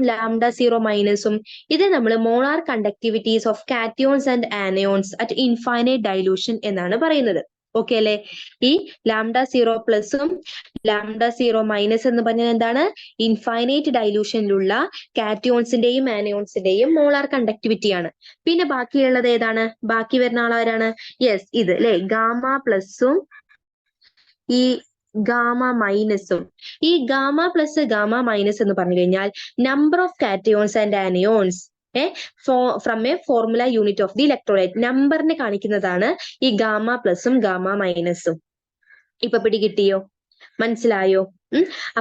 ലാംഡ 0 മൈനസും ഇത് നമ്മൾ molar conductivities of cations and anions at infinite dilution എന്നാണ് പറയുന്നത്. ഓക്കെ അല്ലെ? ഈ ലാംഡ 0 പ്ലസും ലാംഡ 0 മൈനസ് എന്ന് പറഞ്ഞാൽ എന്താണ്? ഇൻഫൈനൈറ്റ് ഡൈലൂഷനിലുള്ള കാറ്റിയോൺസിന്റെയും ആനിയോൺസിന്റെയും മോളാർ കണ്ടക്ടിവിറ്റിയാണ്. പിന്നെ ബാക്കിയുള്ളത് ഏതാണ്? ബാക്കി വരുന്ന ആളാരാണ്? യെസ്, ഇത് അല്ലെ, ഗാമ പ്ലസും ഈ ഗാമ മൈനസും. ഈ ഗാമ പ്ലസ് ഗാമ മൈനസ് എന്ന് പറഞ്ഞു കഴിഞ്ഞാൽ number of cations and anions from a formula unit of the electrolyte. നമ്പറിനെ കാണിക്കുന്നതാണ് ഈ ഗാമ പ്ലസും ഗാമ മൈനസും. ഇപ്പൊ പിടികിട്ടിയോ? മനസ്സിലായോ?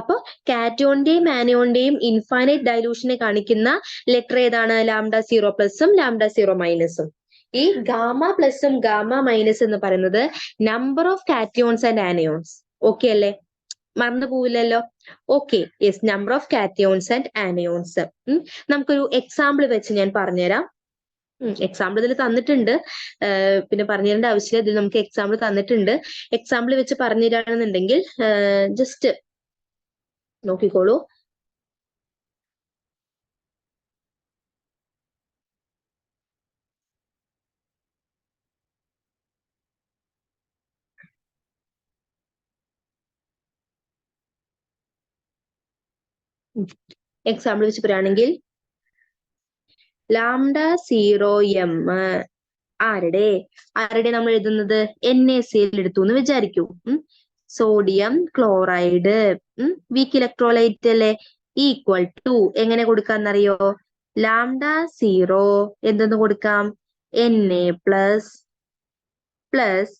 അപ്പൊ കാറ്റോണിന്റെയും ആനിയോണിന്റെയും ഇൻഫൈനൈറ്റ് ഡൈലൂഷനെ കാണിക്കുന്ന ലെറ്റർ ഏതാണ്? ലാംഡ 0 പ്ലസും ലാംഡ 0 മൈനസും. ഈ ഗാമ പ്ലസും ഗാമ മൈനസ് എന്ന് പറയുന്നത് number of cations and anions. Okay അല്ലേ? മറന്നു പോവില്ലല്ലോ. Okay, yes, number of cations and anions. നമുക്കൊരു എക്സാമ്പിൾ വെച്ച് ഞാൻ പറഞ്ഞുതരാം. എക്സാമ്പിൾ ഇതിൽ തന്നിട്ടുണ്ട്, പിന്നെ പറഞ്ഞു തരേണ്ട ആവശ്യമില്ല, ഇതിൽ നമുക്ക് എക്സാമ്പിൾ തന്നിട്ടുണ്ട്. എക്സാമ്പിൾ വെച്ച് പറഞ്ഞു തരാണെന്നുണ്ടെങ്കിൽ ജസ്റ്റ് നോക്കിക്കോളൂ. എക്സാമ്പിൾ വെച്ച് പറയുകയാണെങ്കിൽ ലാംഡ 0 എം ആരുടെ നമ്മൾ എഴുതുന്നത്? NaCl എടുത്തു എന്ന് വിചാരിക്കൂ. സോഡിയം ക്ലോറൈഡ് വീക്ക് ഇലക്ട്രോലൈറ്റ് അല്ലേ? ഈക്വൽ ടു എങ്ങനെ കൊടുക്കാന്നറിയോ? ലാംഡ 0 എന്തെന്ന് കൊടുക്കാം? Na plus plus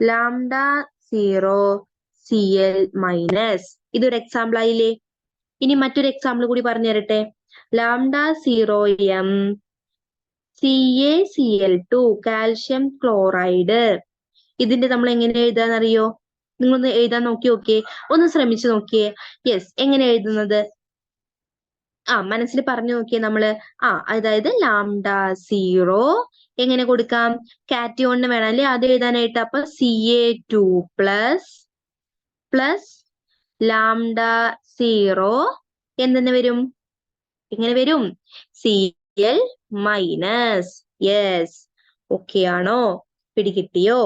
lambda 0 Cl minus. ഇതൊരു എക്സാമ്പിൾ ആയില്ലേ? ഇനി മറ്റൊരു എക്സാമ്പിൾ കൂടി പറഞ്ഞു തരട്ടെ. Lambda 0 M CaCl2 calcium chloride. ഇതിന്റെ നമ്മൾ എങ്ങനെ എഴുതാന്നറിയോ? നിങ്ങളൊന്ന് എഴുതാൻ നോക്കിയേ, ഒന്ന് ശ്രമിച്ചു നോക്കിയേ. യെസ്, എങ്ങനെ എഴുതുന്നത്? മനസ്സിൽ പറഞ്ഞു നോക്കിയേ നമ്മള്. അതായത് ലാംഡ 0 എങ്ങനെ കൊടുക്കാം? കാറ്റിയോണിന് വേണം അല്ലേ അത് എഴുതാനായിട്ട്. അപ്പൊ Ca2 പ്ലസ് പ്ലസ് ലാംഡ 0 എന്തെന്ന് വരും? ഇങ്ങനെ വരും, Cl മൈനസ്. യെസ്, ഓക്കെ ആണോ? പിടികിട്ടിയോ?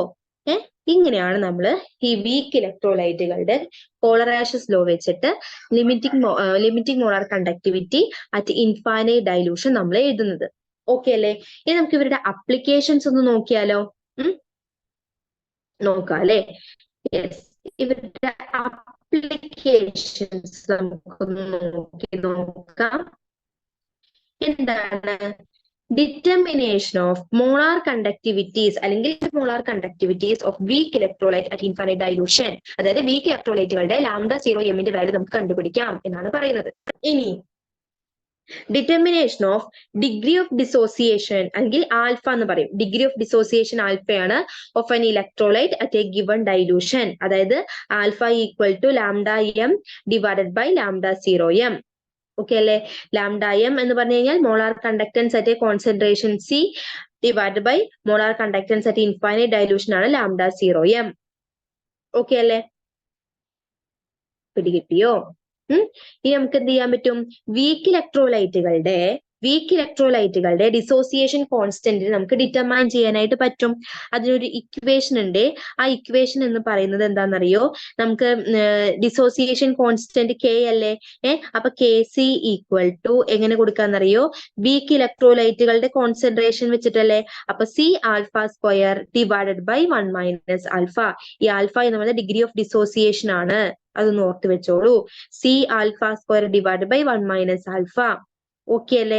ഇങ്ങനെയാണ് നമ്മൾ ഈ വീക്ക് ഇലക്ട്രോലൈറ്റുകളുടെ പോളറൈസേഷൻ ലോ വെച്ചിട്ട് limiting molar conductivity at infinite dilution നമ്മൾ എഴുതുന്നത്. ഓക്കെ അല്ലേ? ഇനി നമുക്ക് ഇവരുടെ അപ്ലിക്കേഷൻസ് ഒന്ന് നോക്കിയാലോ? നോക്കാം അല്ലെ? യെസ്, ഇവരുടെ അപ്ലിക്കേഷൻസ് നമുക്കൊന്ന് നോക്കാം. എന്താണ്? ഡിറ്റർമിനേഷൻ ഓഫ് മോളാർ കണ്ടക്ടിവിറ്റീസ് അല്ലെങ്കിൽ molar conductivities of weak electrolyte at infinite dilution. അതായത് വീക്ക് ഇലക്ട്രോലൈറ്റുകളുടെ ലാംഡ 0 എമ്മിന്റെ വാല്യൂ നമുക്ക് കണ്ടുപിടിക്കാം എന്നാണ് പറയുന്നത്. ഇനി determination of degree of dissociation അല്ലെങ്കിൽ ആൽഫ എന്ന് പറയും. ഡിഗ്രി ഓഫ് ഡിസോസിയേഷൻ ആൽഫയാണ് of an electrolyte at a given dilution. അതായത് alpha equal to lambda M divided by lambda 0 M. Okay അല്ലെ? ലാംഡ എം എന്ന് പറഞ്ഞു കഴിഞ്ഞാൽ molar conductance at A concentration C divide by molar conductance at infinite dilution ആണ് lambda 0 M. Okay അല്ലെ? പിടികിട്ടിയോ? ഇനി നമുക്ക് എന്ത് ചെയ്യാൻ പറ്റും? വീക്ക് ഇലക്ട്രോലൈറ്റുകളുടെ ഡിസോസിയേഷൻ കോൺസ്റ്റന്റ് നമുക്ക് ഡിറ്റർമൈൻ ചെയ്യാനായിട്ട് പറ്റും. അതിനൊരു ഇക്വേഷൻ ഉണ്ട്. ആ ഇക്വേഷൻ എന്ന് പറയുന്നത് എന്താണെന്നറിയോ? നമുക്ക് ഡിസോസിയേഷൻ കോൺസ്റ്റന്റ് K അല്ലേ? അപ്പൊ Kc ഈക്വൽ ടു എങ്ങനെ കൊടുക്കാന്നറിയോ? വീക്ക് ഇലക്ട്രോലൈറ്റുകളുടെ കോൺസെൻട്രേഷൻ വെച്ചിട്ടല്ലേ? അപ്പൊ C alpha square divided by 1 minus alpha. ഈ ആൽഫ എന്ന് പറയുന്നത് ഡിഗ്രി ഓഫ് ഡിസോസിയേഷൻ ആണ്, അതൊന്ന് ഓർത്ത് വെച്ചോളൂ. C alpha square divide by 1 minus alpha. Okay അല്ലേ?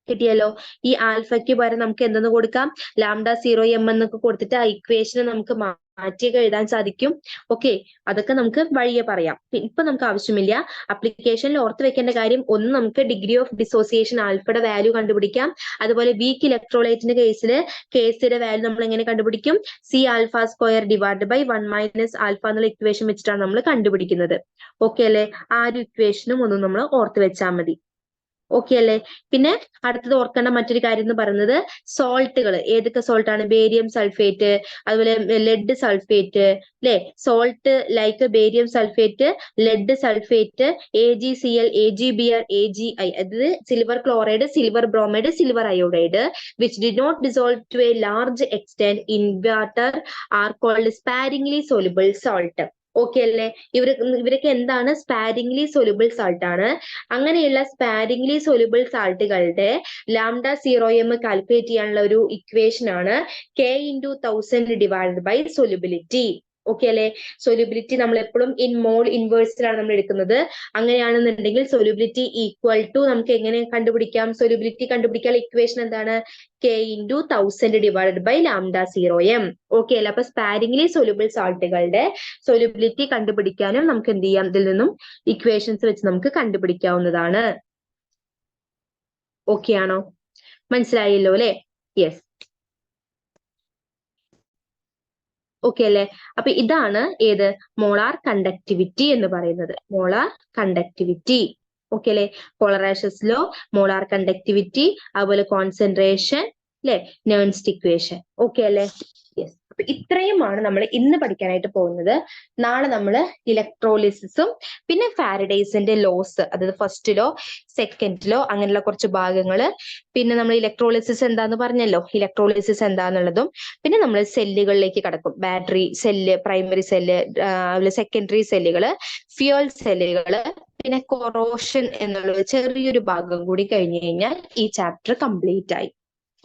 കിട്ടിയല്ലോ. ഈ ആൽഫയ്ക്ക് പകരം നമുക്ക് എന്തെന്ന് കൊടുക്കാം? ലാംഡ 0 എം എന്നൊക്കെ കൊടുത്തിട്ട് ആ ഇക്വേഷനെ നമുക്ക് മാറ്റിയൊക്കെ എഴുതാൻ സാധിക്കും. ഓക്കെ, അതൊക്കെ നമുക്ക് വഴിയെ പറയാം. ഇപ്പൊ നമുക്ക് ആവശ്യമില്ല. അപ്ലിക്കേഷനിൽ ഓർത്ത് വെക്കേണ്ട കാര്യം ഒന്ന്, നമുക്ക് ഡിഗ്രി ഓഫ് ഡിസോസിയേഷൻ ആൽഫയുടെ വാല്യൂ കണ്ടുപിടിക്കാം. അതുപോലെ വീക്ക് ഇലക്ട്രോലൈറ്റിന്റെ കേസിൽ Kcയുടെ വാല്യൂ നമ്മൾ എങ്ങനെ കണ്ടുപിടിക്കും? C alpha square divide by 1 minus alpha എന്നുള്ള ഇക്വേഷൻ വെച്ചിട്ടാണ് നമ്മൾ കണ്ടുപിടിക്കുന്നത്. ഓക്കെ അല്ലെ? ആ ഒരു ഇക്വേഷനും ഒന്നും നമ്മൾ ഓർത്ത് വെച്ചാൽ മതി. ഓക്കെ അല്ലേ? പിന്നെ അടുത്തത് ഓർക്കേണ്ട മറ്റൊരു കാര്യം എന്ന് പറയുന്നത് സോൾട്ടുകൾ. ഏതൊക്കെ സോൾട്ട് ആണ്? ബേരിയം സൾഫേറ്റ്, അതുപോലെ ലെഡ് സൾഫേറ്റ്, അല്ലെ? Salt like barium sulphate, lead sulphate, AgCl, AgBr, AgI, അതായത് silver chloride, silver bromide, silver iodide, which did not dissolve to a large extent in water are called sparingly soluble salt. Okay അല്ലേ? ഇവരൊക്കെ എന്താണ്? Sparingly soluble salt ആണ്. അങ്ങനെയുള്ള sparingly soluble സാൾട്ടുകളുടെ λ0m calculate ചെയ്യാനുള്ള ഒരു equation ആണ് K×1000 divided by solubility. Okay അല്ലെ? Solubility നമ്മൾ എപ്പോഴും ഇൻ മോൾ ഇൻവേഴ്സിലാണ് നമ്മൾ എടുക്കുന്നത്. അങ്ങനെയാണെന്നുണ്ടെങ്കിൽ സൊല്യൂബിലിറ്റി ഈക്വൽ ടു നമുക്ക് എങ്ങനെ കണ്ടുപിടിക്കാം? സൊല്യൂബിലിറ്റി കണ്ടുപിടിക്കാനുള്ള ഇക്വേഷൻ എന്താണ്? K×1000 divided by λ0m. Okay അല്ലെ? അപ്പൊ സ്പാരിംഗ്ലി സൊല്യൂബിൾ സാൾട്ടുകളുടെ സൊല്യൂബിലിറ്റി കണ്ടുപിടിക്കാനും നമുക്ക് എന്ത് ചെയ്യാം? ഇതിൽ നിന്നും ഇക്വേഷൻസ് വെച്ച് നമുക്ക് കണ്ടുപിടിക്കാവുന്നതാണ്. ഓക്കെ ആണോ? മനസ്സിലായല്ലോ അല്ലെ? യെസ്. ഓക്കെ അല്ലെ? അപ്പൊ ഇതാണ് ഏത്? മോളാർ കണ്ടക്ടിവിറ്റി എന്ന് പറയുന്നത്. Molar conductivity. ഓക്കെ അല്ലെ? പോളറൈസേഷൻ ലോ, മോളാർ കണ്ടക്ടിവിറ്റി, അതുപോലെ കോൺസെൻട്രേഷൻ, അല്ലെ? Nernst equation. ഓക്കെ അല്ലെ? യെസ്. അപ്പൊ ഇത്രയുമാണ് നമ്മൾ ഇന്ന് പഠിക്കാനായിട്ട് പോകുന്നത്. നാളെ നമ്മൾ ഇലക്ട്രോളിസിസും പിന്നെ ഫാരഡേസിന്റെ ലോസ്, അതായത് ഫസ്റ്റ് ലോ, സെക്കൻഡ് ലോ, അങ്ങനെയുള്ള കുറച്ച് ഭാഗങ്ങള്, പിന്നെ നമ്മൾ ഇലക്ട്രോളിസിസ് എന്താന്ന് പറഞ്ഞല്ലോ, ഇലക്ട്രോളിസിസ് എന്താന്നുള്ളതും, പിന്നെ നമ്മൾ സെല്ലുകളിലേക്ക് കടക്കും. ബാറ്ററി സെല്ല്, പ്രൈമറി സെല്ല്, അതുപോലെ സെക്കൻഡറി സെല്ലുകള്, ഫ്യൂൽ സെല്ലുകള്, പിന്നെ കൊറോഷൻ എന്നുള്ള ചെറിയൊരു ഭാഗം കൂടി കഴിഞ്ഞു കഴിഞ്ഞാൽ ഈ ചാപ്റ്റർ കംപ്ലീറ്റ് ആയി.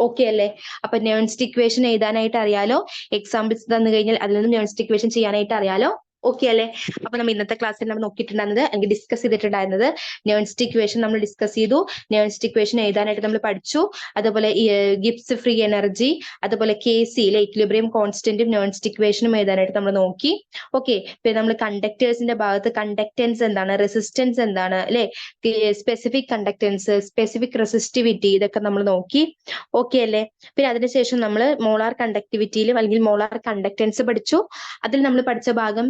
ഓക്കെ അല്ലേ? അപ്പൊ നേൺസ്റ്റ് ഇക്വേഷൻ എഴുതാനായിട്ട് അറിയാലോ. എക്സാമ്പിൾസ് തന്നു കഴിഞ്ഞാൽ അതിൽ നിന്ന് നേൺസ്റ്റ് ഇക്വേഷൻ ചെയ്യാനായിട്ട് അറിയാലോ. ഓക്കെ അല്ലേ? അപ്പൊ നമ്മൾ ഇന്നത്തെ ക്ലാസ്സിൽ നമ്മൾ നോക്കിയിട്ടുണ്ടായിരുന്നത്, അല്ലെങ്കിൽ ഡിസ്കസ് ചെയ്തിട്ടുണ്ടായിരുന്നത്, നേൺസ്റ്റ് ഇക്വേഷൻ നമ്മൾ ഡിസ്കസ് ചെയ്തു. നേൺസ്റ്റ് ഇക്വേഷൻ എഴുതാനായിട്ട് നമ്മൾ പഠിച്ചു. അതുപോലെ ഗിബ്സ് ഫ്രീ എനർജി, അതുപോലെ KC ഇക്വിലിബ്രിയം കോൺസ്റ്റന്റും നേൺസ്റ്റ് ഇക്വേഷനും എഴുതാനായിട്ട് നമ്മൾ നോക്കി. ഓക്കെ. പിന്നെ നമ്മൾ കണ്ടക്ടേഴ്സിന്റെ ഭാഗത്ത് കണ്ടക്ടൻസ് എന്താണ്, റെസിസ്റ്റൻസ് എന്താണ്, അല്ലെ? സ്പെസിഫിക് കണ്ടക്ടൻസ്, സ്പെസിഫിക് റെസിസ്റ്റിവിറ്റി, ഇതൊക്കെ നമ്മൾ നോക്കി. ഓക്കെ അല്ലേ? പിന്നെ അതിനുശേഷം നമ്മൾ മോളാർ കണ്ടക്ടിവിറ്റിയിലും അല്ലെങ്കിൽ മോളാർ കണ്ടക്ടൻസ് പഠിച്ചു. അതിൽ നമ്മൾ പഠിച്ച ഭാഗം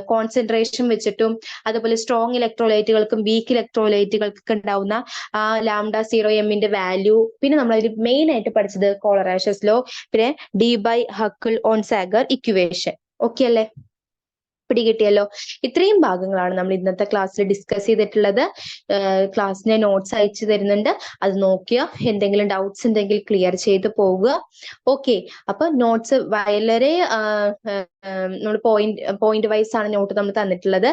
കോൺസെൻട്രേഷൻ വെച്ചിട്ടും, അതുപോലെ സ്ട്രോങ് ഇലക്ട്രോലൈറ്റുകൾക്കും വീക്ക് ഇലക്ട്രോലൈറ്റുകൾക്കൊക്കെ ഉണ്ടാവുന്ന ആ λ0m വാല്യൂ, പിന്നെ നമ്മൾ അതിൽ മെയിൻ ആയിട്ട് പഠിച്ചത് കോളറൈസേഷൻ ലോ, പിന്നെ ഡി-ബൈ-ഹക്കിൾ-ഓൺ-സാഗർ ഇക്വേഷൻ. ഓക്കെ അല്ലേ? പിടികിട്ടിയല്ലോ. ഇത്രയും ഭാഗങ്ങളാണ് നമ്മൾ ഇന്നത്തെ ക്ലാസ്സിൽ ഡിസ്കസ് ചെയ്തിട്ടുള്ളത്. ക്ലാസ്സിന്റെ നോട്ട്സ് അയച്ചു തരുന്നുണ്ട്, അത് നോക്കിയോ. എന്തെങ്കിലും ഡൗട്ട്സ് ഉണ്ടെങ്കിൽ ക്ലിയർ ചെയ്ത് പോവുക. ഓക്കെ. അപ്പൊ നോട്ട്സ് വളരെ നമ്മൾ പോയിന്റ് വൈസ് ആണ് നോട്ട് നമ്മൾ തന്നിട്ടുള്ളത്.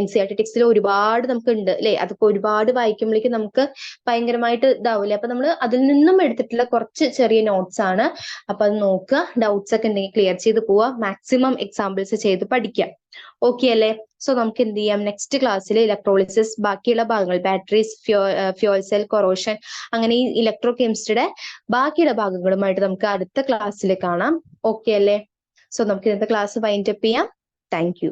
NCERT ടെക്സ്റ്റിൽ ഒരുപാട് നമുക്ക് ഉണ്ട് അല്ലെ? അതൊക്കെ ഒരുപാട് വായിക്കുമ്പോഴേക്കും നമുക്ക് ഭയങ്കരമായിട്ട് ഇതാവില്ലേ? അപ്പൊ നമ്മൾ അതിൽ നിന്നും എടുത്തിട്ടുള്ള കുറച്ച് ചെറിയ നോട്ട്സ് ആണ്. അപ്പൊ അത് നോക്കുക. ഡൗട്ട്സ് ഒക്കെ ഉണ്ടെങ്കിൽ ക്ലിയർ ചെയ്ത് പോവുക. മാക്സിമം എക്സാമ്പിൾസ് ചെയ്ത് പഠിക്കുക. ഓക്കെ അല്ലേ? സോ നമുക്ക് എന്ത് ചെയ്യാം? നെക്സ്റ്റ് ക്ലാസ്സിൽ ഇലക്ട്രോളിസിസ് ബാക്കിയുള്ള ഭാഗങ്ങൾ, ബാറ്ററീസ്, ഫ്യൂൽ സെൽ, കൊറോഷൻ, അങ്ങനെ ഈ ഇലക്ട്രോ കെമിസ്ട്രിയുടെ ബാക്കിയുള്ള ഭാഗങ്ങളുമായിട്ട് നമുക്ക് അടുത്ത ക്ലാസ്സിൽ കാണാം. ഓക്കെ അല്ലേ? സോ നമുക്ക് ഇന്നത്തെ ക്ലാസ് വൈൻഡ് അപ്പ് ചെയ്യാം. Thank you.